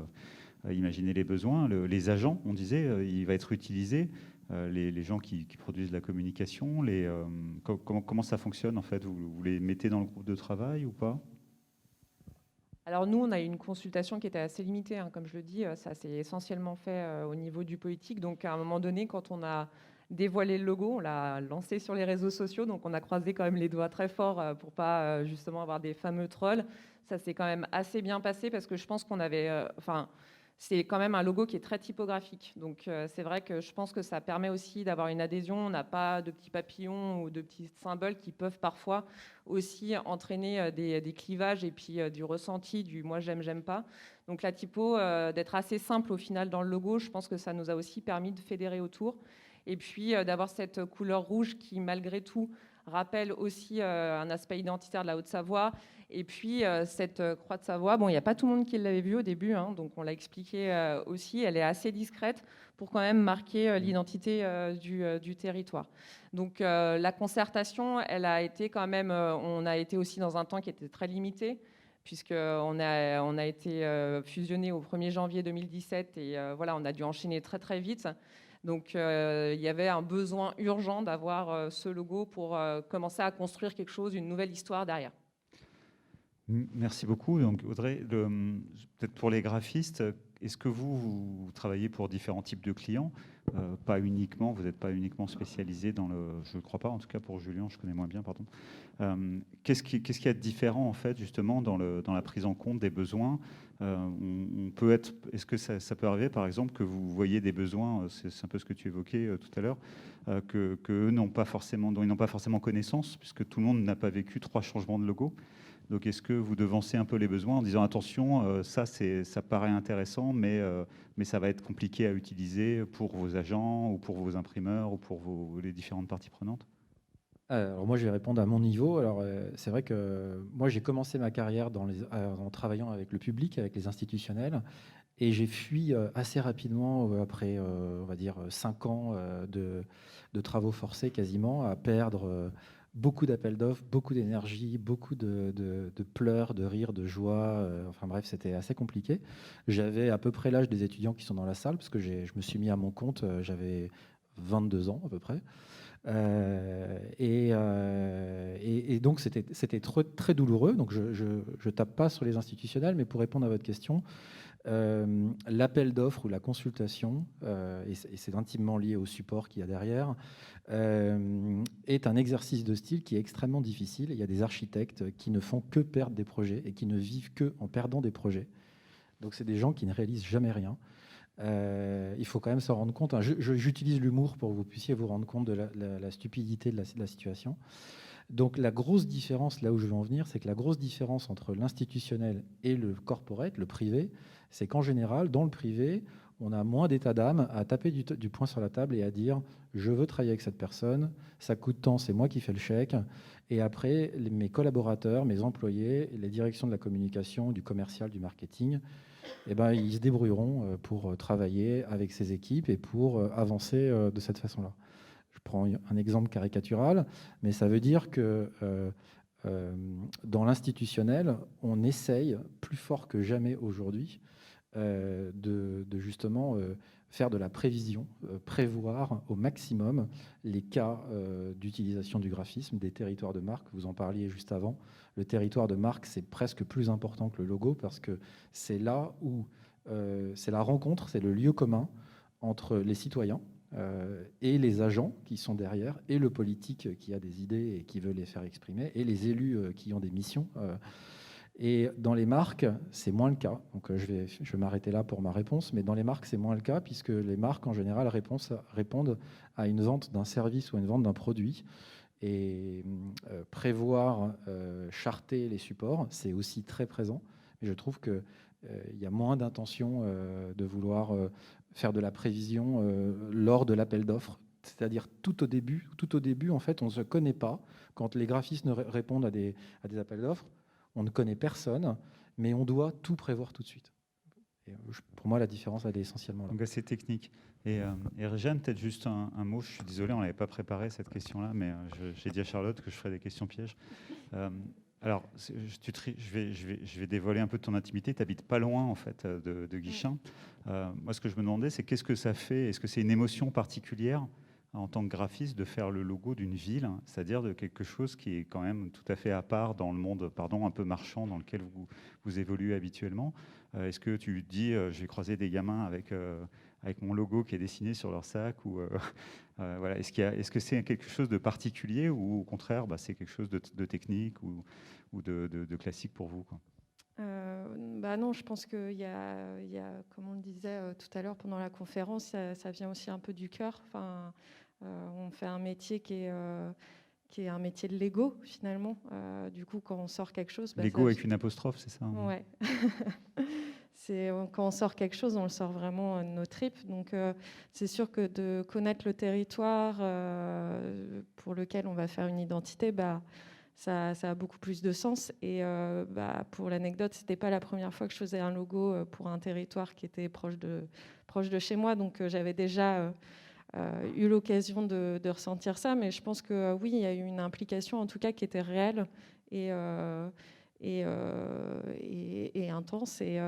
imaginer les besoins, les agents, on disait, il va être utilisé. Les gens qui produisent la communication, comment ça fonctionne en fait? Vous les mettez dans le groupe de travail ou pas? Alors nous, on a eu une consultation qui était assez limitée, hein, comme je le dis, ça s'est essentiellement fait au niveau du politique. Donc à un moment donné, quand on a dévoilé le logo, on l'a lancé sur les réseaux sociaux, donc on a croisé quand même les doigts très fort pour pas justement avoir des fameux trolls. Ça s'est quand même assez bien passé parce que je pense qu'on avait... c'est quand même un logo qui est très typographique. Donc, c'est vrai que je pense que ça permet aussi d'avoir une adhésion. On n'a pas de petits papillons ou de petits symboles qui peuvent parfois aussi entraîner des clivages et puis du ressenti, du moi j'aime, j'aime pas. Donc, la typo, d'être assez simple au final dans le logo, je pense que ça nous a aussi permis de fédérer autour. Et puis, d'avoir cette couleur rouge qui, malgré tout, rappelle aussi un aspect identitaire de la Haute-Savoie. Et puis, cette croix de Savoie, bon, il n'y a pas tout le monde qui l'avait vue au début, hein, donc on l'a expliqué aussi, elle est assez discrète pour quand même marquer l'identité du territoire. Donc, la concertation, elle a été quand même, on a été aussi dans un temps qui était très limité, puisqu'on a été fusionné au 1er janvier 2017, et voilà, on a dû enchaîner très très vite. Donc, il y avait un besoin urgent d'avoir ce logo pour commencer à construire quelque chose, une nouvelle histoire derrière. Merci beaucoup. Donc, Audrey, peut-être pour les graphistes, est-ce que vous travaillez pour différents types de clients? Pas uniquement, vous n'êtes pas uniquement spécialisé dans le... Je ne crois pas, en tout cas pour Julien, je connais moins bien, pardon. Qu'est-ce qu'il y a de différent, en fait, justement, dans la prise en compte des besoins? On peut être... Est-ce que ça peut arriver, par exemple, que vous voyez des besoins, c'est un peu ce que tu évoquais tout à l'heure, que eux n'ont pas forcément, dont ils n'ont pas forcément connaissance, puisque tout le monde n'a pas vécu 3 changements de logo? Donc, est-ce que vous devancez un peu les besoins en disant attention, ça paraît intéressant, mais ça va être compliqué à utiliser pour vos agents ou pour vos imprimeurs ou pour les différentes parties prenantes? Alors moi, je vais répondre à mon niveau. Alors, c'est vrai que moi, j'ai commencé ma carrière en travaillant avec le public, avec les institutionnels, et j'ai fui assez rapidement, après, on va dire, 5 ans de travaux forcés quasiment, à perdre beaucoup d'appels d'offres, beaucoup d'énergie, beaucoup de pleurs, de rires, de joie. Enfin bref, c'était assez compliqué. J'avais à peu près l'âge des étudiants qui sont dans la salle, parce que je me suis mis à mon compte, j'avais 22 ans à peu près. Et donc, c'était très douloureux. Donc, je ne tape pas sur les institutionnels, mais pour répondre à votre question, l'appel d'offres ou la consultation, et c'est intimement lié au support qu'il y a derrière, est un exercice de style qui est extrêmement difficile. Il y a des architectes qui ne font que perdre des projets et qui ne vivent que en perdant des projets. Donc, c'est des gens qui ne réalisent jamais rien. Il faut quand même s'en rendre compte. J'utilise l'humour pour que vous puissiez vous rendre compte de la stupidité de la situation. Donc la grosse différence, là où je veux en venir, c'est que la grosse différence entre l'institutionnel et le corporate, le privé, c'est qu'en général, dans le privé, on a moins d'état d'âme à taper du poing sur la table et à dire « je veux travailler avec cette personne, ça coûte tant, c'est moi qui fais le chèque ». Et après, mes collaborateurs, mes employés, les directions de la communication, du commercial, du marketing, ils se débrouilleront pour travailler avec ces équipes et pour avancer de cette façon-là. Je prends un exemple caricatural, mais ça veut dire que dans l'institutionnel, on essaye plus fort que jamais aujourd'hui de justement faire de la prévision, prévoir au maximum les cas d'utilisation du graphisme, des territoires de marque. Vous en parliez juste avant. Le territoire de marque, c'est presque plus important que le logo parce que c'est là où c'est la rencontre, c'est le lieu commun entre les citoyens et les agents qui sont derrière, et le politique qui a des idées et qui veut les faire exprimer, et les élus qui ont des missions. Et dans les marques, c'est moins le cas. Donc je vais m'arrêter là pour ma réponse, mais dans les marques, c'est moins le cas, puisque les marques, en général, répondent à une vente d'un service ou à une vente d'un produit. Et prévoir, charter les supports, c'est aussi très présent. Mais je trouve qu'il y a moins d'intention de vouloir faire de la prévision lors de l'appel d'offres. C'est-à-dire tout au début, en fait, on ne se connaît pas. Quand les graphistes répondent à des appels d'offres, on ne connaît personne, mais on doit tout prévoir tout de suite. Et pour moi, la différence, elle est essentiellement là. Donc assez technique. Et Réjeanne, peut-être juste un mot. Je suis désolé, on n'avait pas préparé cette question-là, mais j'ai dit à Charlotte que je ferais des questions pièges. Alors, je vais dévoiler un peu de ton intimité. Tu habites pas loin, en fait, de Guichen. Moi, ce que je me demandais, c'est qu'est-ce que ça fait? Est-ce que c'est une émotion particulière en tant que graphiste de faire le logo d'une ville, c'est-à-dire de quelque chose qui est quand même tout à fait à part dans le monde, un peu marchand dans lequel vous évoluez habituellement? Est-ce que tu dis, j'ai croisé des gamins avec mon logo qui est dessiné sur leur sac ou voilà. Est-ce que c'est quelque chose de particulier ou au contraire, c'est quelque chose de technique ou de classique pour vous, quoi? Non, je pense qu'il y a, comme on le disait tout à l'heure pendant la conférence, ça vient aussi un peu du cœur. Enfin, on fait un métier qui est un métier de Lego, finalement. Du coup, quand on sort quelque chose... Lego avec une apostrophe, c'est ça, hein? Ouais. Quand on sort quelque chose, on le sort vraiment de nos tripes. Donc, c'est sûr que de connaître le territoire pour lequel on va faire une identité, ça a beaucoup plus de sens. Et pour l'anecdote, c'était pas la première fois que je faisais un logo pour un territoire qui était proche de chez moi. Donc, j'avais déjà eu l'occasion de ressentir ça. Mais je pense que oui, il y a eu une implication, en tout cas, qui était réelle et intense. Et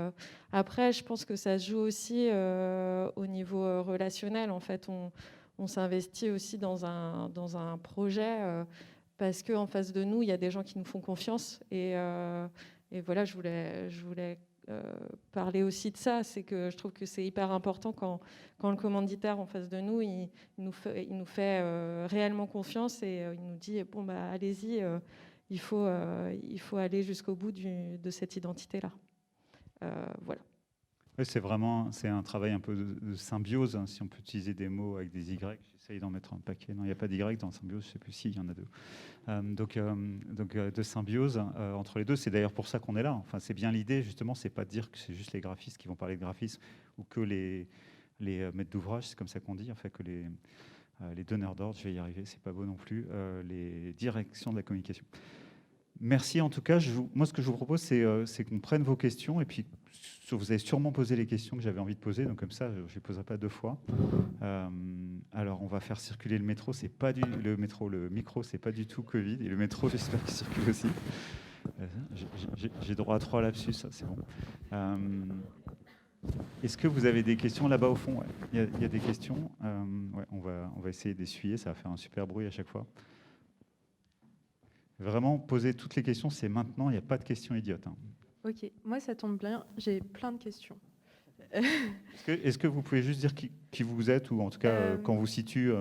après, je pense que ça se joue aussi au niveau relationnel. En fait, on s'investit aussi dans un projet parce qu'en face de nous, il y a des gens qui nous font confiance. Et voilà, je voulais parler aussi de ça. C'est que je trouve que c'est hyper important quand le commanditaire en face de nous, il nous fait réellement confiance et il nous dit bon, allez-y, il faut aller jusqu'au bout de cette identité-là. Voilà. Oui, c'est un travail un peu de symbiose, hein, si on peut utiliser des mots avec des Y. J'essaye d'en mettre un paquet. Non, il n'y a pas d'Y dans symbiose, je ne sais plus si, il y en a deux. Donc de symbiose entre les deux, c'est d'ailleurs pour ça qu'on est là. Enfin, c'est bien l'idée, justement, c'est pas de dire que c'est juste les graphistes qui vont parler de graphisme ou que les maîtres d'ouvrage, c'est comme ça qu'on dit, en fait, que les donneurs d'ordre, je vais y arriver, c'est pas beau non plus, les directions de la communication. Merci en tout cas. Moi, ce que je vous propose, c'est qu'on prenne vos questions et puis vous avez sûrement posé les questions que j'avais envie de poser, donc comme ça, je ne les poserai pas 2 fois. Alors, on va faire circuler le métro. Le micro, c'est pas du tout Covid et le métro, j'espère qu'il circule aussi. J'ai droit à 3 lapsus, ça, c'est bon. Est-ce que vous avez des questions là-bas au fond? Il y a des questions. Ouais, on va essayer d'essuyer. Ça va faire un super bruit à chaque fois. Vraiment, poser toutes les questions, c'est maintenant. Il n'y a pas de questions idiotes. Hein. Ok, moi ça tombe bien. J'ai plein de questions. Est-ce que vous pouvez juste dire qui vous êtes ou en tout cas quand vous situe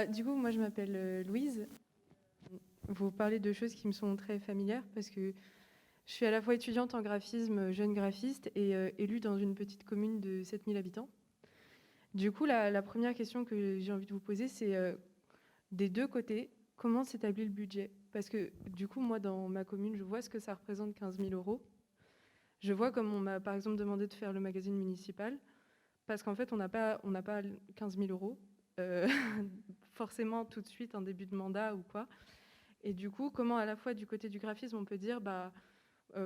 Du coup, moi je m'appelle Louise. Vous parlez de choses qui me sont très familières parce que je suis à la fois étudiante en graphisme, jeune graphiste et élue dans une petite commune de 7000 habitants. Du coup, la première question que j'ai envie de vous poser, c'est des 2 côtés, comment s'établit le budget? Parce que du coup, moi, dans ma commune, je vois ce que ça représente 15 000 €. Je vois comme on m'a, par exemple, demandé de faire le magazine municipal, parce qu'en fait, on n'a pas 15 000 €, forcément tout de suite en début de mandat ou quoi. Et du coup, comment à la fois du côté du graphisme, on peut dire,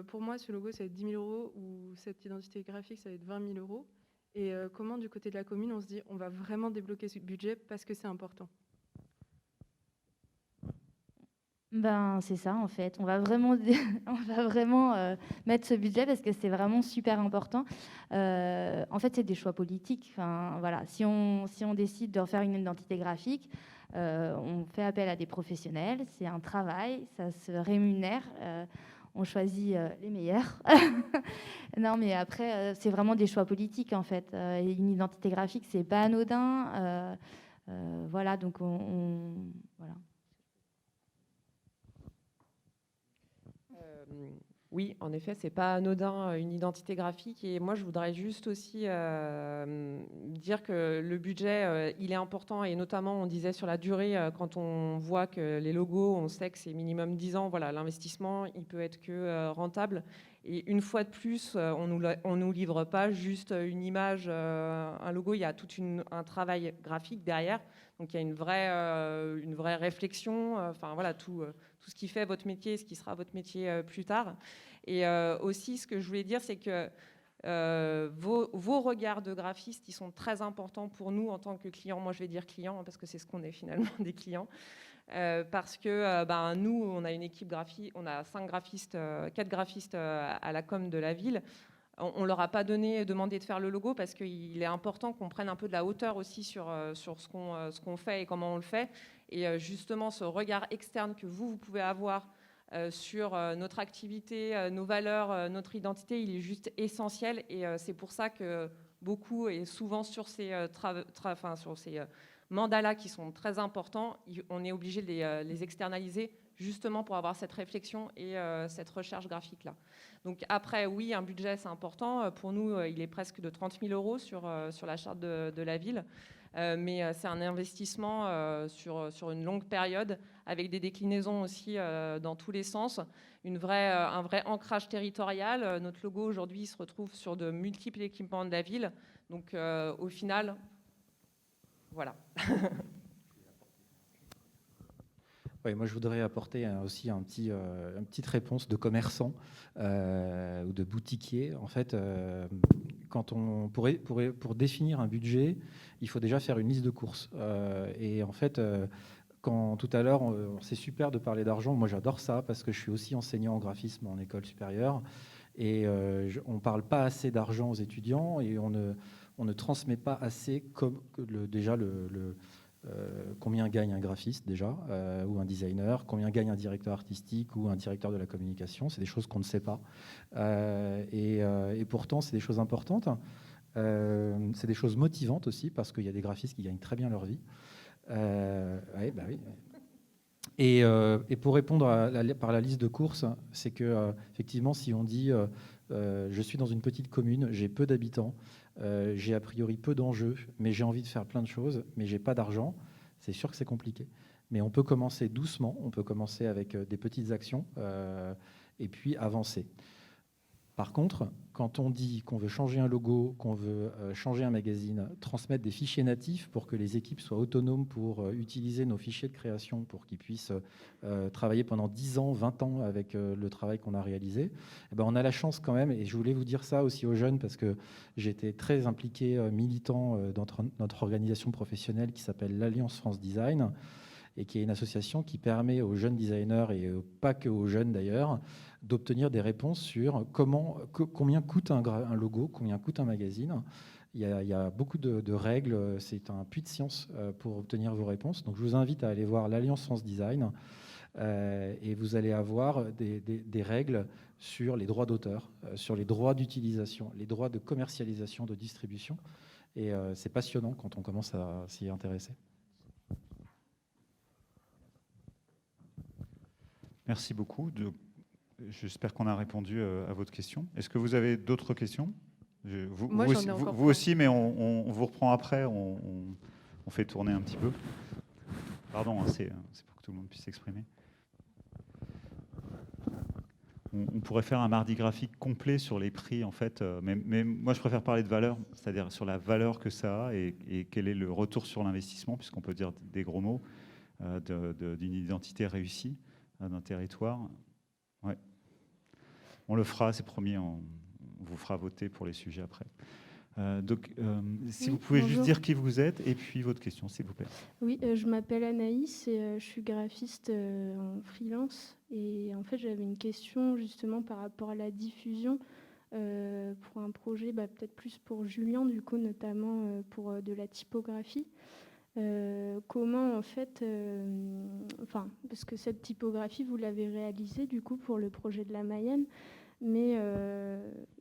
pour moi, ce logo, ça va être 10 000 € ou cette identité graphique, ça va être 20 000 €. Et comment du côté de la commune, on se dit, on va vraiment débloquer ce budget parce que c'est important? C'est ça en fait. On va vraiment, mettre ce budget parce que c'est vraiment super important. En fait, c'est des choix politiques. Enfin, voilà. Si on décide de refaire une identité graphique, on fait appel à des professionnels. C'est un travail, ça se rémunère. On choisit les meilleurs. Non, mais après, c'est vraiment des choix politiques en fait. Une identité graphique, c'est pas anodin. Voilà, donc voilà. Oui, en effet, c'est pas anodin une identité graphique. Et moi, je voudrais juste aussi dire que le budget, il est important. Et notamment, on disait sur la durée, quand on voit que les logos, on sait que c'est minimum 10 ans. Voilà, l'investissement, il peut être que rentable. Et une fois de plus, on nous livre pas juste une image, un logo. Il y a tout un travail graphique derrière. Donc, il y a une vraie réflexion. Enfin, voilà, tout ce qui fait votre métier, ce qui sera votre métier plus tard. Et aussi, ce que je voulais dire, c'est que vos regards de graphiste, ils sont très importants pour nous en tant que clients. Moi, je vais dire clients, parce que c'est ce qu'on est finalement, des clients. Parce que nous, on a une équipe graphique, on a 4 graphistes à la com de la ville. On ne leur a pas demandé de faire le logo parce qu'il est important qu'on prenne un peu de la hauteur aussi sur ce qu'on fait et comment on le fait. Et justement, ce regard externe que vous pouvez avoir sur notre activité, nos valeurs, notre identité, il est juste essentiel. Et c'est pour ça que beaucoup, et souvent sur ces mandats-là qui sont très importants, on est obligé de les externaliser justement pour avoir cette réflexion et cette recherche graphique-là. Donc après, oui, un budget, c'est important. Pour nous, il est presque de 30 000 € sur la charte de la ville. Mais c'est un investissement sur une longue période, avec des déclinaisons aussi dans tous les sens, un vrai ancrage territorial. Notre logo, aujourd'hui, se retrouve sur de multiples équipements de la ville. Donc, au final, voilà. Oui, moi, je voudrais apporter aussi une petite réponse de commerçant ou de boutiquier. En fait, pour définir un budget, il faut déjà faire une liste de courses. Et en fait, quand tout à l'heure, c'est super de parler d'argent. Moi, j'adore ça parce que je suis aussi enseignant en graphisme en école supérieure. Et on ne parle pas assez d'argent aux étudiants et on ne transmet pas assez combien gagne un graphiste déjà, ou un designer, combien gagne un directeur artistique ou un directeur de la communication. C'est des choses qu'on ne sait pas. Et pourtant, c'est des choses importantes. C'est des choses motivantes aussi, parce qu'il y a des graphistes qui gagnent très bien leur vie. Oui. Et pour répondre par la liste de courses, c'est que effectivement, si on dit je suis dans une petite commune, j'ai peu d'habitants, j'ai a priori peu d'enjeux, mais j'ai envie de faire plein de choses, mais j'ai pas d'argent, c'est sûr que c'est compliqué. Mais on peut commencer doucement, on peut commencer avec des petites actions et puis avancer. Par contre, quand on dit qu'on veut changer un logo, qu'on veut changer un magazine, transmettre des fichiers natifs pour que les équipes soient autonomes pour utiliser nos fichiers de création, pour qu'ils puissent travailler pendant 10 ans, 20 ans avec le travail qu'on a réalisé, eh ben on a la chance quand même, et je voulais vous dire ça aussi aux jeunes, parce que j'étais très impliqué, militant dans notre organisation professionnelle qui s'appelle l'Alliance France Design, et qui est une association qui permet aux jeunes designers, et pas que aux jeunes d'ailleurs, d'obtenir des réponses sur combien coûte un logo, combien coûte un magazine. Il y a beaucoup de règles, c'est un puits de science pour obtenir vos réponses. Donc je vous invite à aller voir l'Alliance France Design et vous allez avoir des règles sur les droits d'auteur, sur les droits d'utilisation, les droits de commercialisation, de distribution. Et c'est passionnant quand on commence à s'y intéresser. Merci beaucoup. J'espère qu'on a répondu à votre question. Est-ce que vous avez d'autres questions? Moi, j'en ai encore vous aussi, mais on vous reprend après. On fait tourner un petit peu. Pardon, hein, c'est pour que tout le monde puisse s'exprimer. On pourrait faire un mardi graphique complet sur les prix, en fait. Mais moi, je préfère parler de valeur, c'est-à-dire sur la valeur que ça a et quel est le retour sur l'investissement, puisqu'on peut dire des gros mots, d'une identité réussie d'un territoire. Ouais. On le fera, c'est promis, on vous fera voter pour les sujets après. Si vous pouvez juste dire qui vous êtes et puis votre question, s'il vous plaît. Oui, je m'appelle Anaïs et je suis graphiste en freelance. Et en fait, j'avais une question justement par rapport à la diffusion pour un projet, peut-être plus pour Julien, du coup, notamment pour de la typographie. Comment en fait, parce que cette typographie vous l'avez réalisée du coup pour le projet de la Mayenne, mais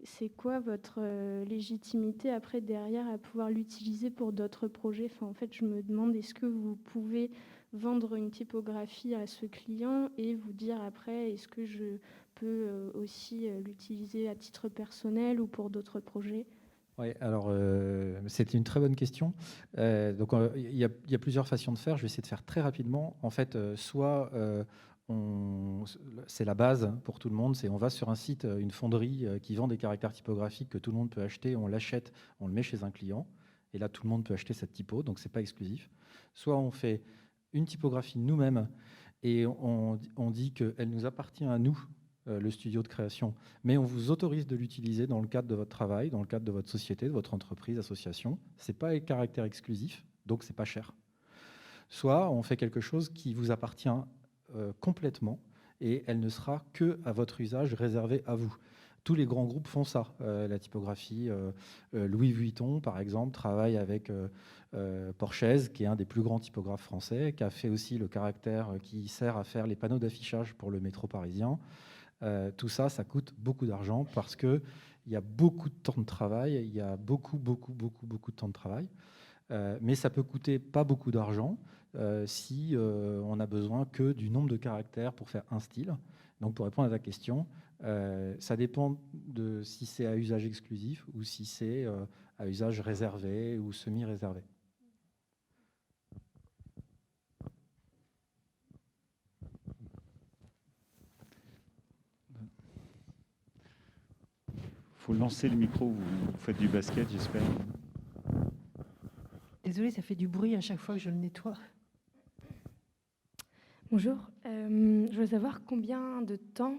c'est quoi votre légitimité après derrière à pouvoir l'utiliser pour d'autres projets? En fait, je me demande, est-ce que vous pouvez vendre une typographie à ce client et vous dire après, est-ce que je peux aussi l'utiliser à titre personnel ou pour d'autres projets? Oui, alors c'est une très bonne question. Donc il y a plusieurs façons de faire. Je vais essayer de faire très rapidement. En fait, soit c'est la base pour tout le monde, c'est on va sur un site, une fonderie qui vend des caractères typographiques que tout le monde peut acheter, on l'achète, on le met chez un client, et là tout le monde peut acheter cette typo, donc c'est pas exclusif. Soit on fait une typographie nous-mêmes et on dit qu'elle nous appartient à nous, le studio de création, mais on vous autorise de l'utiliser dans le cadre de votre travail, dans le cadre de votre société, de votre entreprise, association. Ce n'est pas un caractère exclusif, donc ce n'est pas cher. Soit on fait quelque chose qui vous appartient complètement et elle ne sera que à votre usage, réservé à vous. Tous les grands groupes font ça. La typographie, Louis Vuitton, par exemple, travaille avec Porchez, qui est un des plus grands typographes français, qui a fait aussi le caractère qui sert à faire les panneaux d'affichage pour le métro parisien. Tout ça, ça coûte beaucoup d'argent parce qu'il y a beaucoup de temps de travail, il y a beaucoup de temps de travail. Mais ça peut coûter pas beaucoup d'argent si on a besoin que du nombre de caractères pour faire un style. Donc pour répondre à ta question, ça dépend de si c'est à usage exclusif ou si c'est à usage réservé ou semi-réservé. Il faut lancer le micro, vous faites du basket, j'espère. Désolée, ça fait du bruit à chaque fois que je le nettoie. Bonjour, je veux savoir combien de temps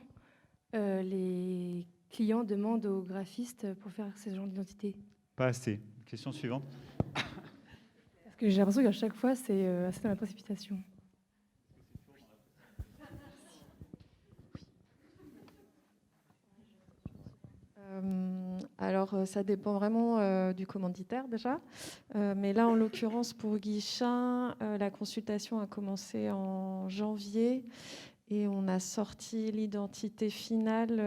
les clients demandent aux graphistes pour faire ce genre d'identité. Pas assez. Question suivante. Parce que j'ai l'impression qu'à chaque fois, c'est assez dans la précipitation. Alors, ça dépend vraiment du commanditaire déjà. Mais là, en l'occurrence, pour Guichin, la consultation a commencé en janvier et on a sorti l'identité finale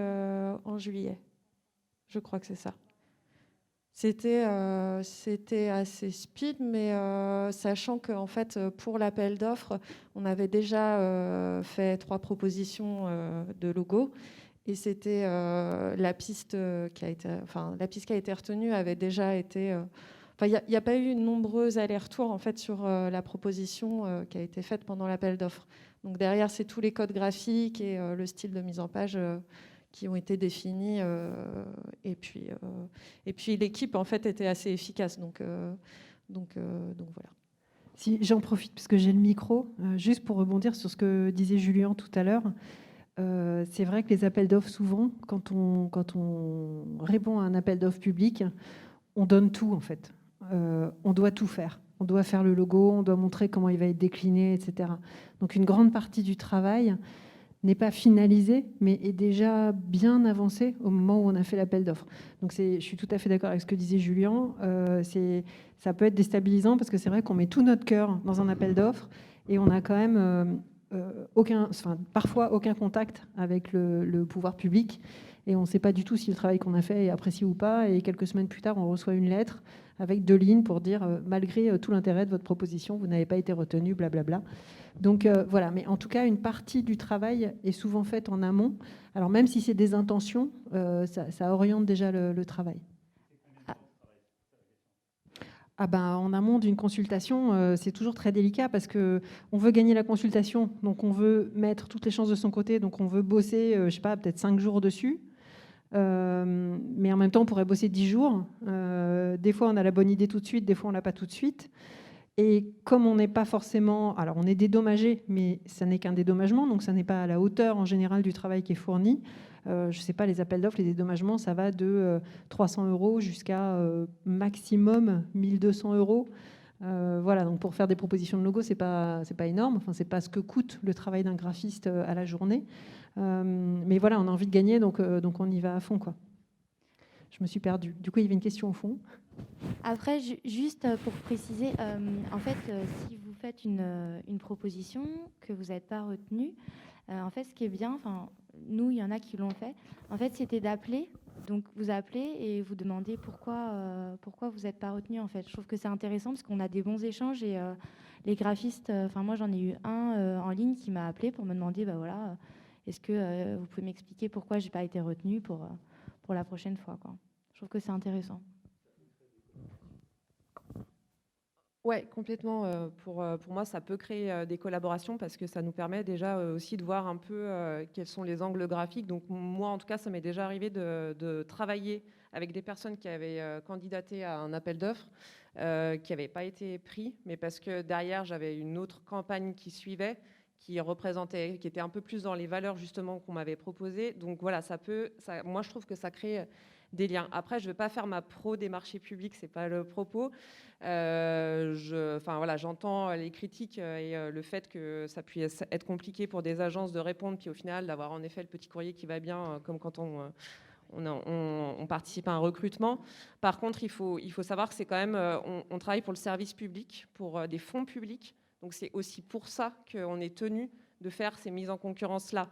en juillet. Je crois que c'est ça. C'était assez speed, mais sachant qu'en fait, pour l'appel d'offres, on avait déjà fait 3 propositions de logos. Et c'était la piste qui a été retenue avait déjà été. Il n'y a pas eu de nombreux allers-retours en fait sur la proposition qui a été faite pendant l'appel d'offres. Donc derrière, c'est tous les codes graphiques et le style de mise en page qui ont été définies. Et puis l'équipe, en fait, était assez efficace. Donc voilà. Si j'en profite, parce que j'ai le micro, juste pour rebondir sur ce que disait Julien tout à l'heure. C'est vrai que les appels d'offres, souvent, quand on répond à un appel d'offres public, on donne tout, en fait. On doit tout faire. On doit faire le logo, on doit montrer comment il va être décliné, etc. Donc, une grande partie du travail n'est pas finalisée, mais est déjà bien avancée au moment où on a fait l'appel d'offres. Donc, je suis tout à fait d'accord avec ce que disait Julien. Ça peut être déstabilisant parce que c'est vrai qu'on met tout notre cœur dans un appel d'offres et on a quand même parfois aucun contact avec le pouvoir public et on ne sait pas du tout si le travail qu'on a fait est apprécié ou pas. Et quelques semaines plus tard, on reçoit une lettre avec 2 lignes pour dire malgré tout l'intérêt de votre proposition, vous n'avez pas été retenu, blablabla. Donc voilà, mais en tout cas, une partie du travail est souvent faite en amont. Alors même si c'est des intentions, ça oriente déjà le travail. En amont d'une consultation, c'est toujours très délicat parce qu'on veut gagner la consultation, donc on veut mettre toutes les chances de son côté, donc on veut bosser, je sais pas, peut-être 5 jours dessus. Mais en même temps, on pourrait bosser 10 jours. Des fois, on a la bonne idée tout de suite, des fois, on l'a pas tout de suite. Et comme on n'est pas forcément... Alors, on est dédommagé, mais ça n'est qu'un dédommagement, donc ça n'est pas à la hauteur, en général, du travail qui est fourni. Je ne sais pas, les appels d'offres, les dédommagements, ça va de 300 € jusqu'à maximum 1200 €. Voilà, donc pour faire des propositions de logo, c'est pas énorme. Enfin, c'est pas ce que coûte le travail d'un graphiste à la journée. Mais voilà, on a envie de gagner, donc on y va à fond, quoi. Je me suis perdue. Du coup, il y avait une question au fond. Après, juste pour préciser, en fait, si vous faites une proposition que vous n'êtes pas retenue, en fait, ce qui est bien, enfin, nous, il y en a qui l'ont fait, en fait, c'était d'appeler. Donc, vous appelez et vous demandez pourquoi vous n'êtes pas retenu, en fait. Je trouve que c'est intéressant parce qu'on a des bons échanges et les graphistes, enfin, moi, j'en ai eu un en ligne qui m'a appelé pour me demander, voilà, est-ce que vous pouvez m'expliquer pourquoi j'ai pas été retenue pour la prochaine fois, quoi. Je trouve que c'est intéressant. Ouais, complètement. Pour moi, ça peut créer des collaborations parce que ça nous permet déjà aussi de voir un peu quels sont les angles graphiques. Donc moi, en tout cas, ça m'est déjà arrivé de travailler avec des personnes qui avaient candidaté à un appel d'offres qui n'avaient pas été pris, mais parce que derrière, j'avais une autre campagne qui suivait, qui était un peu plus dans les valeurs justement qu'on m'avait proposées. Donc voilà, moi, je trouve que ça crée des liens. Après, je ne vais pas faire ma pro des marchés publics, c'est pas le propos. J'entends les critiques et le fait que ça puisse être compliqué pour des agences de répondre, puis au final d'avoir en effet le petit courrier qui va bien, comme quand on participe à un recrutement. Par contre, il faut savoir que c'est quand même, on travaille pour le service public, pour des fonds publics. Donc c'est aussi pour ça qu'on est tenu de faire ces mises en concurrence-là.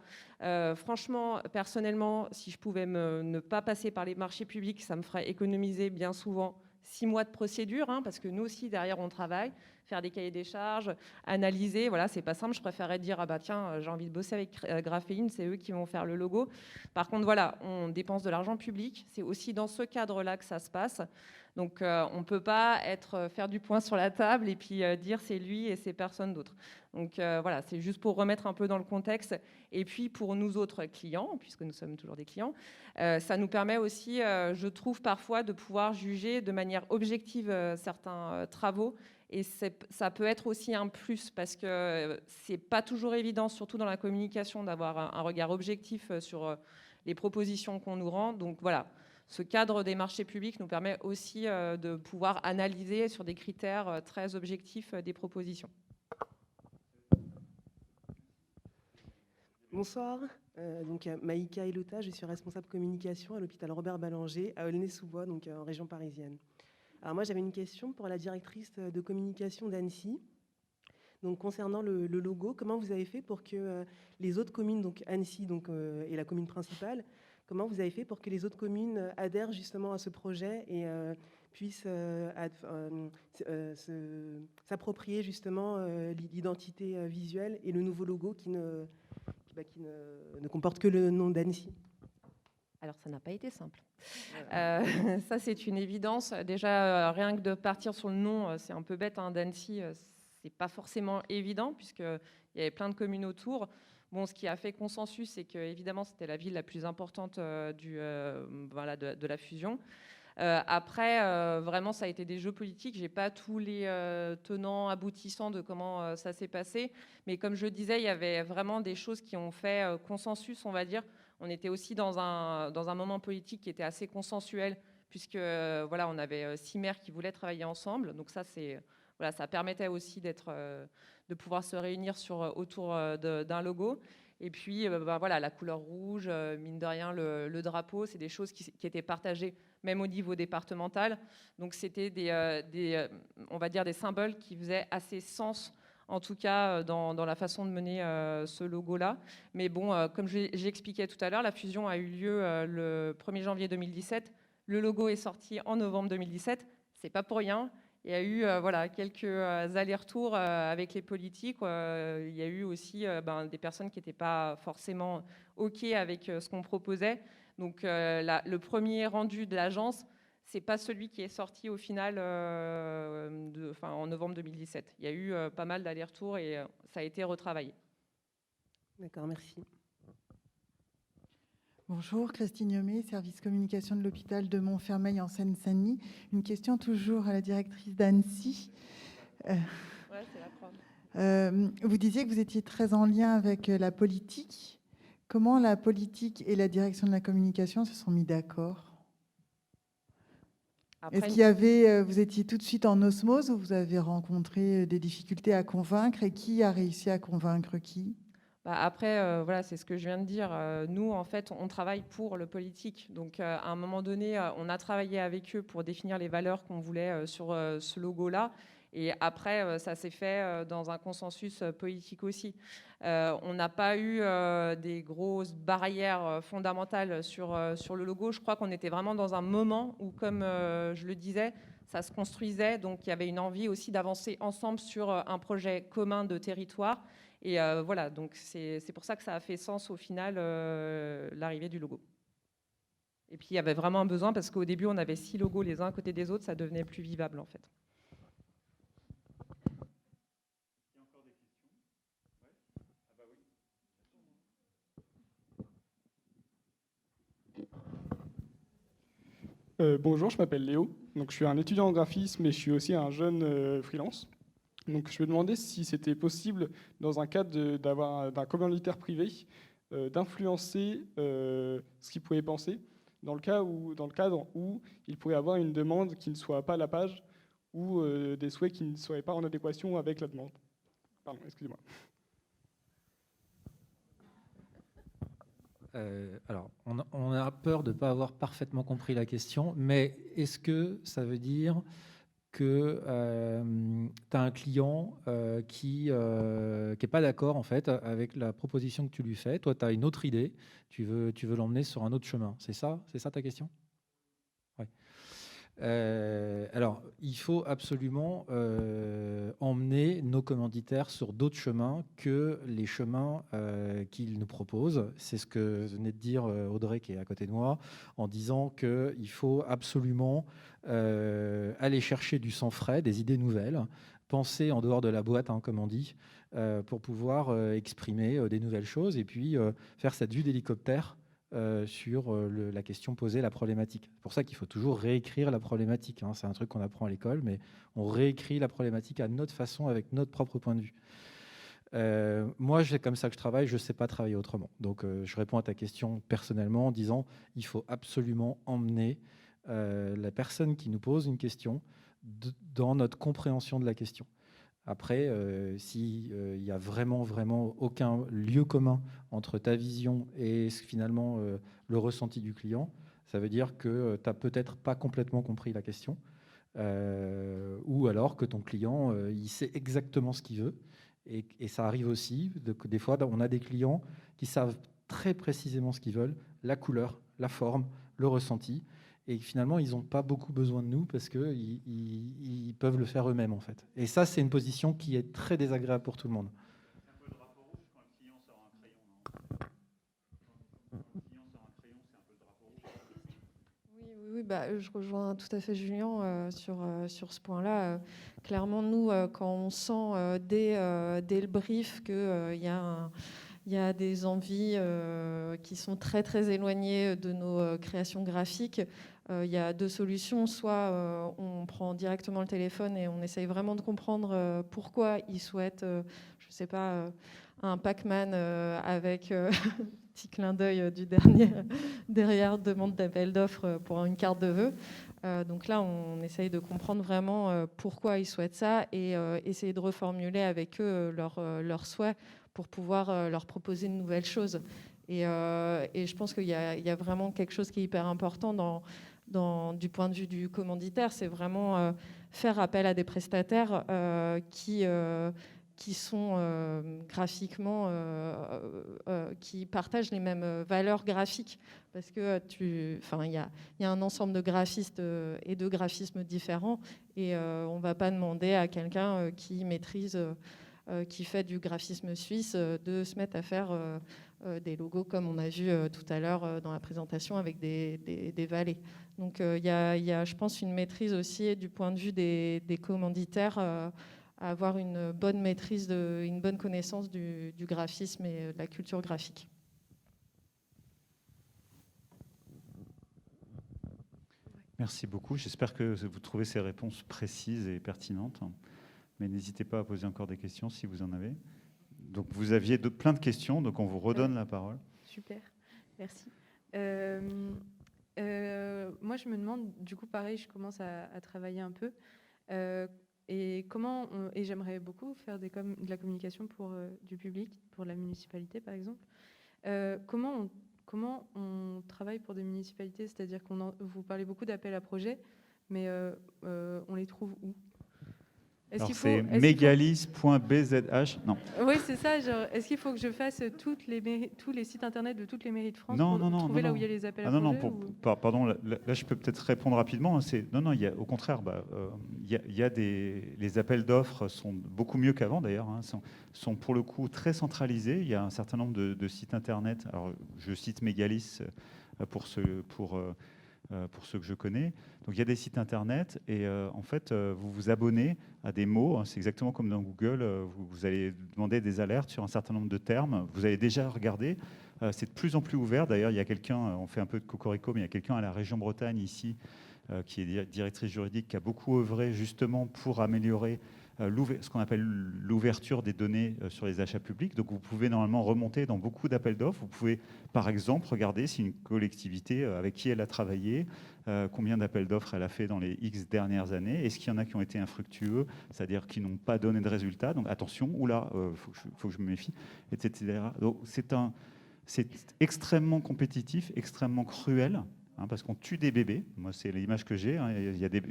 Franchement, personnellement, si je pouvais ne pas passer par les marchés publics, ça me ferait économiser bien souvent 6 mois de procédure, parce que nous aussi, derrière, on travaille, faire des cahiers des charges, analyser, voilà, c'est pas simple. Je préférerais dire, tiens, j'ai envie de bosser avec Graphéine, c'est eux qui vont faire le logo. Par contre, voilà, on dépense de l'argent public. C'est aussi dans ce cadre-là que ça se passe. Donc, on ne peut pas faire du poing sur la table et puis dire c'est lui et c'est personne d'autre. Donc, voilà, c'est juste pour remettre un peu dans le contexte. Et puis, pour nous autres clients, puisque nous sommes toujours des clients, ça nous permet aussi, je trouve, parfois de pouvoir juger de manière objective certains travaux. Et ça peut être aussi un plus parce que c'est pas toujours évident, surtout dans la communication, d'avoir un regard objectif sur les propositions qu'on nous rend. Donc, voilà. Ce cadre des marchés publics nous permet aussi de pouvoir analyser sur des critères très objectifs des propositions. Bonsoir, donc Maïka Elota, je suis responsable communication à l'hôpital Robert Ballanger à Aulnay-sous-Bois, donc en région parisienne. Alors moi j'avais une question pour la directrice de communication d'Annecy. Donc concernant le logo, comment vous avez fait pour que les autres communes, donc Annecy et la commune principale, comment vous avez fait pour que les autres communes adhèrent justement à ce projet et puissent s'approprier justement l'identité visuelle et le nouveau logo qui ne comporte que le nom d'Annecy? Alors, ça n'a pas été simple. Ça, c'est une évidence. Déjà, rien que de partir sur le nom, c'est un peu bête, d'Annecy, c'est pas forcément évident, puisqu'il y avait plein de communes autour. Bon, ce qui a fait consensus, c'est que évidemment c'était la ville la plus importante de la fusion. Après, vraiment, ça a été des jeux politiques. J'ai pas tous les tenants, aboutissants de comment ça s'est passé. Mais comme je disais, il y avait vraiment des choses qui ont fait consensus, on va dire. On était aussi dans un moment politique qui était assez consensuel, puisque voilà, on avait 6 maires qui voulaient travailler ensemble. Donc ça, voilà, ça permettait aussi de pouvoir se réunir autour d'un logo. Et puis, voilà, la couleur rouge, mine de rien, le drapeau, c'est des choses qui étaient partagées même au niveau départemental. Donc, c'était on va dire des symboles qui faisaient assez sens, en tout cas dans la façon de mener ce logo-là. Mais bon, comme j'expliquais tout à l'heure, la fusion a eu lieu le 1er janvier 2017. Le logo est sorti en novembre 2017. C'est pas pour rien. Il y a eu voilà, quelques allers-retours avec les politiques. Il y a eu aussi des personnes qui n'étaient pas forcément OK avec ce qu'on proposait. Donc le premier rendu de l'agence, ce n'est pas celui qui est sorti au final en novembre 2017. Il y a eu pas mal d'allers-retours et ça a été retravaillé. D'accord, merci. Bonjour, Christine Yomé, service communication de l'hôpital de Montfermeil en Seine-Saint-Denis. Une question toujours à la directrice d'Annecy. Ouais, c'est la preuve. Vous disiez que vous étiez très en lien avec la politique. Comment la politique et la direction de la communication se sont mis d'accord ? Est-ce qu'il y avait, vous étiez tout de suite en osmose ou vous avez rencontré des difficultés à convaincre et qui a réussi à convaincre qui ? Après, voilà, c'est ce que je viens de dire. Nous, en fait, on travaille pour le politique. Donc, à un moment donné, on a travaillé avec eux pour définir les valeurs qu'on voulait sur ce logo-là. Et après, ça s'est fait dans un consensus politique aussi. On n'a pas eu des grosses barrières fondamentales sur le logo. Je crois qu'on était vraiment dans un moment où, comme je le disais, ça se construisait. Donc, il y avait une envie aussi d'avancer ensemble sur un projet commun de territoire. Et voilà, donc c'est pour ça que ça a fait sens au final, l'arrivée du logo. Et puis il y avait vraiment un besoin parce qu'au début on avait 6 logos les uns à côté des autres, ça devenait plus vivable en fait. Il y a encore des questions ? Ouais. Ah bah oui. Bonjour, je m'appelle Léo, donc je suis un étudiant en graphisme et je suis aussi un jeune freelance. Donc, je me demandais si c'était possible, dans un cadre d'un commanditaire privé, d'influencer ce qu'il pouvait penser, dans le cadre où il pourrait avoir une demande qui ne soit pas à la page ou des souhaits qui ne seraient pas en adéquation avec la demande. Pardon, excusez-moi. Alors, on a peur de ne pas avoir parfaitement compris la question, mais est-ce que ça veut dire que tu as un client qui n'est pas d'accord en fait, avec la proposition que tu lui fais. Toi, tu as une autre idée, tu veux l'emmener sur un autre chemin. C'est ça ta question ? Ouais. Alors, il faut absolument emmener nos commanditaires sur d'autres chemins que les chemins qu'ils nous proposent. C'est ce que venait de dire Audrey, qui est à côté de moi, en disant qu'il faut absolument aller chercher du sang frais, des idées nouvelles, penser en dehors de la boîte, hein, comme on dit, pour pouvoir exprimer des nouvelles choses et puis faire cette vue d'hélicoptère sur la question posée, la problématique. C'est pour ça qu'il faut toujours réécrire la problématique. Hein. C'est un truc qu'on apprend à l'école, mais on réécrit la problématique à notre façon, avec notre propre point de vue. Moi, c'est comme ça que je travaille, je ne sais pas travailler autrement. Donc, je réponds à ta question personnellement en disant il faut absolument emmener la personne qui nous pose une question dans notre compréhension de la question. Après, s'il n'y a vraiment aucun lieu commun entre ta vision et finalement le ressenti du client, ça veut dire que tu n'as peut-être pas complètement compris la question, ou alors que ton client, il sait exactement ce qu'il veut. Et ça arrive aussi, des fois, on a des clients qui savent très précisément ce qu'ils veulent, la couleur, la forme, le ressenti. Et finalement, ils n'ont pas beaucoup besoin de nous parce qu'ils peuvent le faire eux-mêmes, en fait. Et ça, c'est une position qui est très désagréable pour tout le monde. C'est un peu le drapeau rouge quand le client sort un crayon, non ? Quand le client sort un crayon, c'est un peu le drapeau rouge. Oui, je rejoins tout à fait Julien sur ce point-là. Clairement, nous, quand on sent dès le brief qu'il y a il y a des envies qui sont très très éloignées de nos créations graphiques. Il y a deux solutions. Soit on prend directement le téléphone et on essaye vraiment de comprendre pourquoi ils souhaitent, je ne sais pas, un Pac-Man avec petit clin d'œil du dernier derrière demande d'appel d'offres pour une carte de vœux. Donc là, on essaye de comprendre vraiment pourquoi ils souhaitent ça et essayer de reformuler avec eux leurs souhaits pour pouvoir leur proposer de nouvelles choses. Et je pense qu'il y a vraiment quelque chose qui est hyper important du point de vue du commanditaire, c'est vraiment faire appel à des prestataires qui sont graphiquement, qui partagent les mêmes valeurs graphiques. Parce que il y a un ensemble de graphistes et de graphismes différents, et on ne va pas demander à quelqu'un qui maîtrise, qui fait du graphisme suisse, de se mettre à faire des logos comme on a vu tout à l'heure dans la présentation avec des vallées. Donc il y a, je pense, une maîtrise aussi du point de vue des commanditaires, à avoir une bonne maîtrise, une bonne connaissance du graphisme et de la culture graphique. Merci beaucoup. J'espère que vous trouvez ces réponses précises et pertinentes. Mais n'hésitez pas à poser encore des questions si vous en avez. Donc vous aviez plein de questions, donc on vous redonne la parole. Super, merci. Moi, je me demande, du coup, pareil, je commence à travailler un peu. Et j'aimerais beaucoup faire de la communication pour du public, pour la municipalité, par exemple. Comment on travaille pour des municipalités? C'est-à-dire vous parlez beaucoup d'appels à projets, mais on les trouve où? Alors c'est megalis.bzh. Non. Oui, c'est ça. Est-ce qu'il faut que je fasse tous les sites internet de toutes les mairies de France pour trouver là où il y a les appels à projets? Pardon, là je peux peut-être répondre rapidement. Non, au contraire, les appels d'offres sont beaucoup mieux qu'avant d'ailleurs. Sont pour le coup très centralisés. Il y a un certain nombre de sites internet. Alors je cite Megalis pour ceux que je connais. Donc il y a des sites internet et en fait vous vous abonnez à des mots, c'est exactement comme dans Google, vous allez demander des alertes sur un certain nombre de termes, vous allez déjà regarder, c'est de plus en plus ouvert. D'ailleurs il y a quelqu'un, on fait un peu de cocorico, mais il y a quelqu'un à la région Bretagne ici qui est directrice juridique, qui a beaucoup œuvré justement pour améliorer ce qu'on appelle l'ouverture des données sur les achats publics. Donc vous pouvez normalement remonter dans beaucoup d'appels d'offres. Vous pouvez par exemple regarder si une collectivité avec qui elle a travaillé, combien d'appels d'offres elle a fait dans les X dernières années, est-ce qu'il y en a qui ont été infructueux, c'est-à-dire qui n'ont pas donné de résultats. Donc attention, oula, faut que je me méfie, etc. Donc c'est extrêmement compétitif, extrêmement cruel. Parce qu'on tue des bébés, moi c'est l'image que j'ai,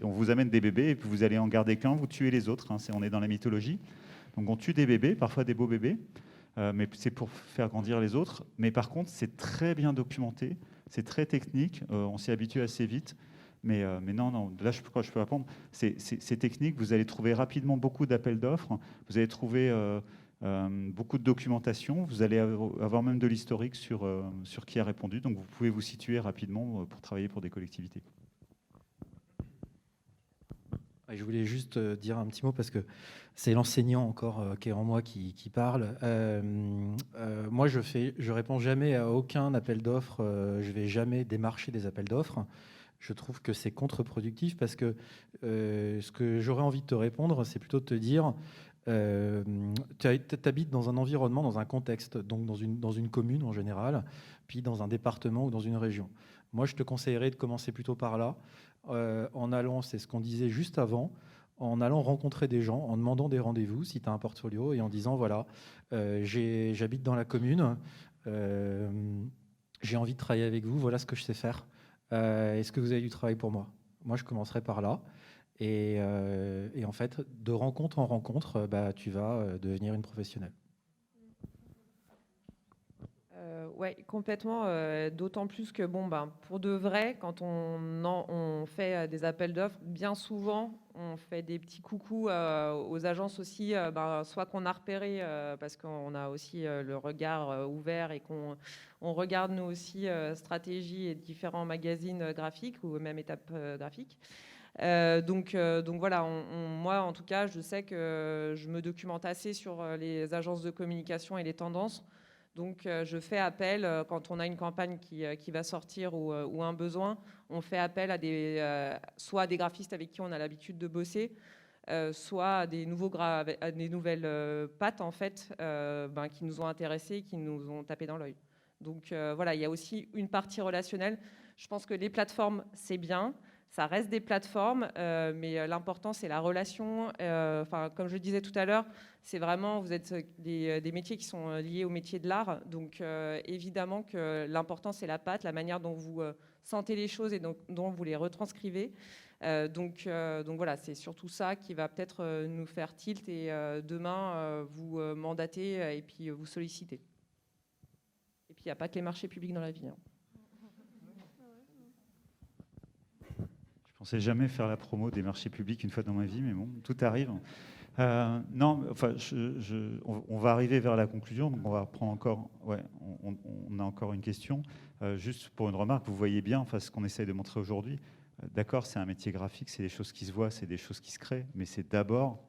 on vous amène des bébés et puis vous allez en garder qu'un, vous tuez les autres, on est dans la mythologie. Donc on tue des bébés, parfois des beaux bébés, mais c'est pour faire grandir les autres. Mais par contre c'est très bien documenté, c'est très technique, on s'y habitue assez vite. Mais non, là je peux répondre, c'est technique, vous allez trouver rapidement beaucoup d'appels d'offres, vous allez trouver beaucoup de documentation, vous allez avoir même de l'historique sur qui a répondu, donc vous pouvez vous situer rapidement pour travailler pour des collectivités. Je voulais juste dire un petit mot parce que c'est l'enseignant encore qui est en moi qui parle. Moi, je réponds jamais à aucun appel d'offres, je vais jamais démarcher des appels d'offres. Je trouve que c'est contre-productif parce que ce que j'aurais envie de te répondre, c'est plutôt de te dire tu habites dans un environnement, dans un contexte, donc dans une commune en général, puis dans un département ou dans une région. Moi, je te conseillerais de commencer plutôt par là, en allant, c'est ce qu'on disait juste avant, en allant rencontrer des gens, en demandant des rendez-vous si tu as un portfolio et en disant voilà, j'habite dans la commune, j'ai envie de travailler avec vous, voilà ce que je sais faire. Est-ce que vous avez du travail pour moi? Moi, je commencerai par là. Et en fait, de rencontre en rencontre, tu vas devenir une professionnelle. Oui, complètement. D'autant plus que, pour de vrai, quand on fait des appels d'offres, bien souvent, on fait des petits coucous aux agences aussi, soit qu'on a repéré, parce qu'on a aussi le regard ouvert et qu'on regarde nous aussi stratégie et différents magazines graphiques ou même étapes graphiques. Donc voilà, moi en tout cas, je sais que je me documente assez sur les agences de communication et les tendances. Donc, je fais appel, quand on a une campagne qui va sortir ou un besoin, on fait appel à soit à des graphistes avec qui on a l'habitude de bosser, soit à des nouvelles pattes, en fait, qui nous ont intéressés, qui nous ont tapé dans l'œil. Donc, voilà, il y a aussi une partie relationnelle. Je pense que les plateformes, c'est bien. Ça reste des plateformes, mais l'important, c'est la relation. Comme je le disais tout à l'heure, c'est vraiment, vous êtes des métiers qui sont liés au métier de l'art. Donc, évidemment que l'important, c'est la patte, la manière dont vous sentez les choses et dont vous les retranscrivez. Donc voilà, c'est surtout ça qui va peut-être nous faire tilt et demain, vous mandater et puis vous solliciter. Et puis, il n'y a pas que les marchés publics dans la vie. Hein. Je ne pensais jamais faire la promo des marchés publics une fois dans ma vie, mais bon, tout arrive. Non, enfin, on va arriver vers la conclusion, donc on va reprendre encore. Ouais, on a encore une question. Juste pour une remarque, vous voyez bien, enfin, ce qu'on essaye de montrer aujourd'hui. D'accord, c'est un métier graphique, c'est des choses qui se voient, c'est des choses qui se créent, mais c'est d'abord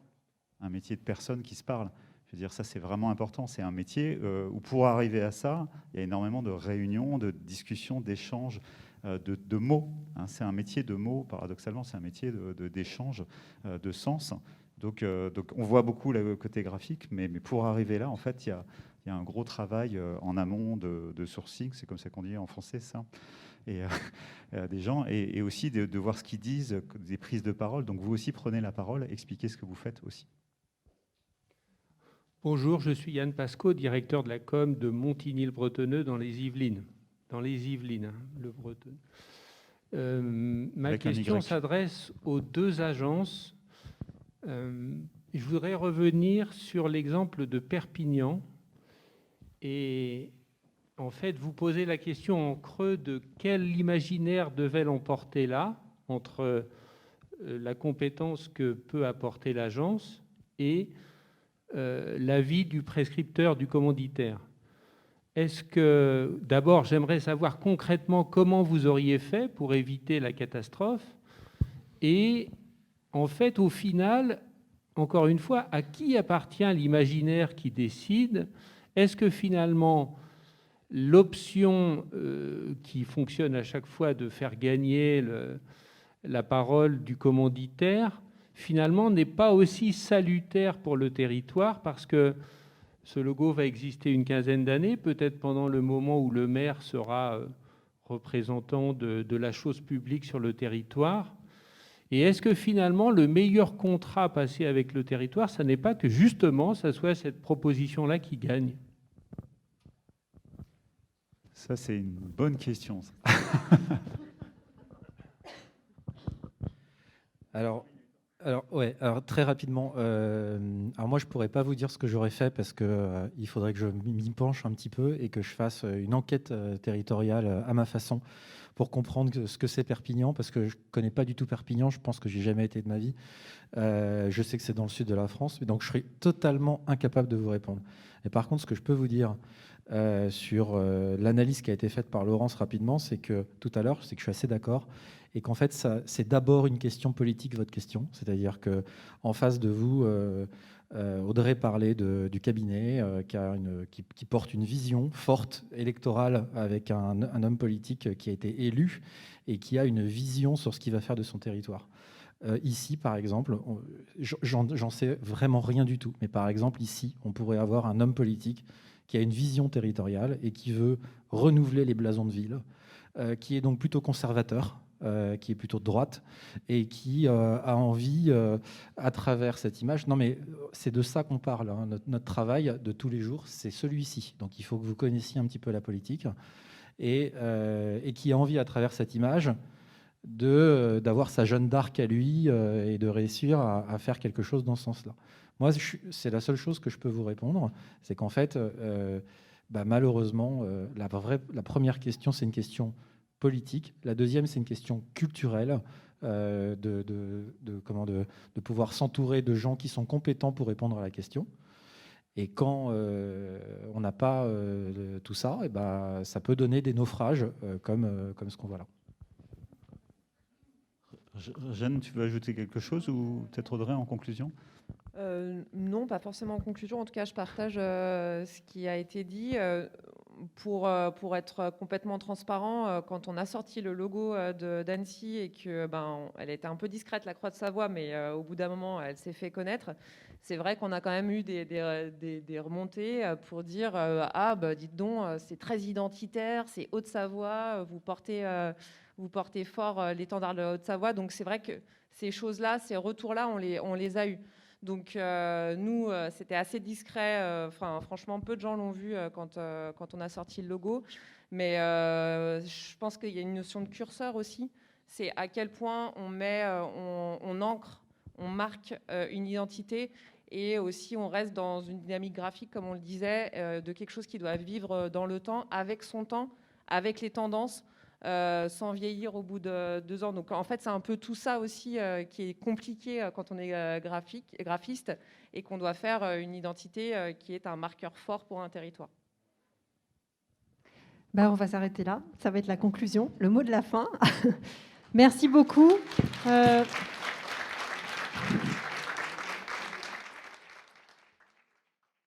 un métier de personnes qui se parlent. Je veux dire, ça, c'est vraiment important. C'est un métier où, pour arriver à ça, il y a énormément de réunions, de discussions, d'échanges. De mots. Hein. C'est un métier de mots, paradoxalement, c'est un métier d'échange, de sens. Donc, on voit beaucoup le côté graphique, mais pour arriver là, en fait, il y a un gros travail en amont de sourcing, c'est comme ça qu'on dit en français, ça, et des gens, et aussi de voir ce qu'ils disent, des prises de parole. Donc, vous aussi, prenez la parole, expliquez ce que vous faites aussi. Bonjour, je suis Yann Pasco, directeur de la com de Montigny-le-Bretonneux dans les Yvelines. Le Breton. Ma question s'adresse aux deux agences. Je voudrais revenir sur l'exemple de Perpignan et en fait vous poser la question en creux de quel imaginaire devait l'emporter là entre la compétence que peut apporter l'agence et l'avis du prescripteur, du commanditaire. Est-ce que, d'abord, j'aimerais savoir concrètement comment vous auriez fait pour éviter la catastrophe et, en fait, au final, encore une fois, à qui appartient l'imaginaire qui décide? Est-ce que, finalement, l'option qui fonctionne à chaque fois de faire gagner la parole du commanditaire, finalement, n'est pas aussi salutaire pour le territoire parce que ce logo va exister une quinzaine d'années, peut-être pendant le moment où le maire sera représentant de la chose publique sur le territoire. Et est-ce que finalement, le meilleur contrat passé avec le territoire, ça n'est pas que justement, ça soit cette proposition-là qui gagne? Ça, c'est une bonne question. Alors, très rapidement, alors moi je pourrais pas vous dire ce que j'aurais fait parce que il faudrait que je m'y penche un petit peu et que je fasse une enquête territoriale à ma façon pour comprendre ce que c'est Perpignan, parce que je connais pas du tout Perpignan, je pense que j'ai jamais été de ma vie. Je sais que c'est dans le sud de la France, donc je serais totalement incapable de vous répondre. Et par contre, ce que je peux vous dire sur l'analyse qui a été faite par Laurence rapidement, c'est que tout à l'heure, c'est que je suis assez d'accord. Et qu'en fait, c'est d'abord une question politique, votre question. C'est-à-dire qu'en face de vous, Audrey parlait du cabinet qui porte une vision forte électorale avec un homme politique qui a été élu et qui a une vision sur ce qu'il va faire de son territoire. Ici, par exemple, j'en sais vraiment rien du tout. Mais par exemple, ici, on pourrait avoir un homme politique qui a une vision territoriale et qui veut renouveler les blasons de ville, qui est donc plutôt conservateur, qui est plutôt de droite et qui a envie, à travers cette image, non mais c'est de ça qu'on parle, hein. Notre travail de tous les jours, c'est celui-ci. Donc il faut que vous connaissiez un petit peu la politique et qui a envie, à travers cette image, d'avoir sa Jeanne d'Arc à lui et de réussir à faire quelque chose dans ce sens-là. Moi, c'est la seule chose que je peux vous répondre, c'est qu'en fait, malheureusement, la première question, c'est une question politique. La deuxième, c'est une question culturelle, de pouvoir s'entourer de gens qui sont compétents pour répondre à la question. Et quand on n'a pas tout ça, ça peut donner des naufrages comme ce qu'on voit là. Jeanne, tu veux ajouter quelque chose ou peut-être Audrey en conclusion? Non, pas forcément en conclusion. En tout cas, je partage ce qui a été dit. Pour être complètement transparent, quand on a sorti le logo d'Annecy et que elle était un peu discrète, la Croix de Savoie, mais au bout d'un moment, elle s'est fait connaître. C'est vrai qu'on a quand même eu des remontées pour dire dites donc, c'est très identitaire, c'est Haute-Savoie, vous portez fort l'étendard de Haute-Savoie. Donc c'est vrai que ces choses-là, ces retours-là, on les a eus. Donc nous, c'était assez discret. Franchement, peu de gens l'ont vu quand on a sorti le logo. Mais je pense qu'il y a une notion de curseur aussi. C'est à quel point on ancre, on marque une identité. Et aussi, on reste dans une dynamique graphique, comme on le disait, de quelque chose qui doit vivre dans le temps, avec son temps, avec les tendances. Sans vieillir au bout de 2 ans. Donc en fait, c'est un peu tout ça aussi qui est compliqué quand on est graphiste et qu'on doit faire une identité qui est un marqueur fort pour un territoire. On va s'arrêter là. Ça va être la conclusion, le mot de la fin. Merci beaucoup.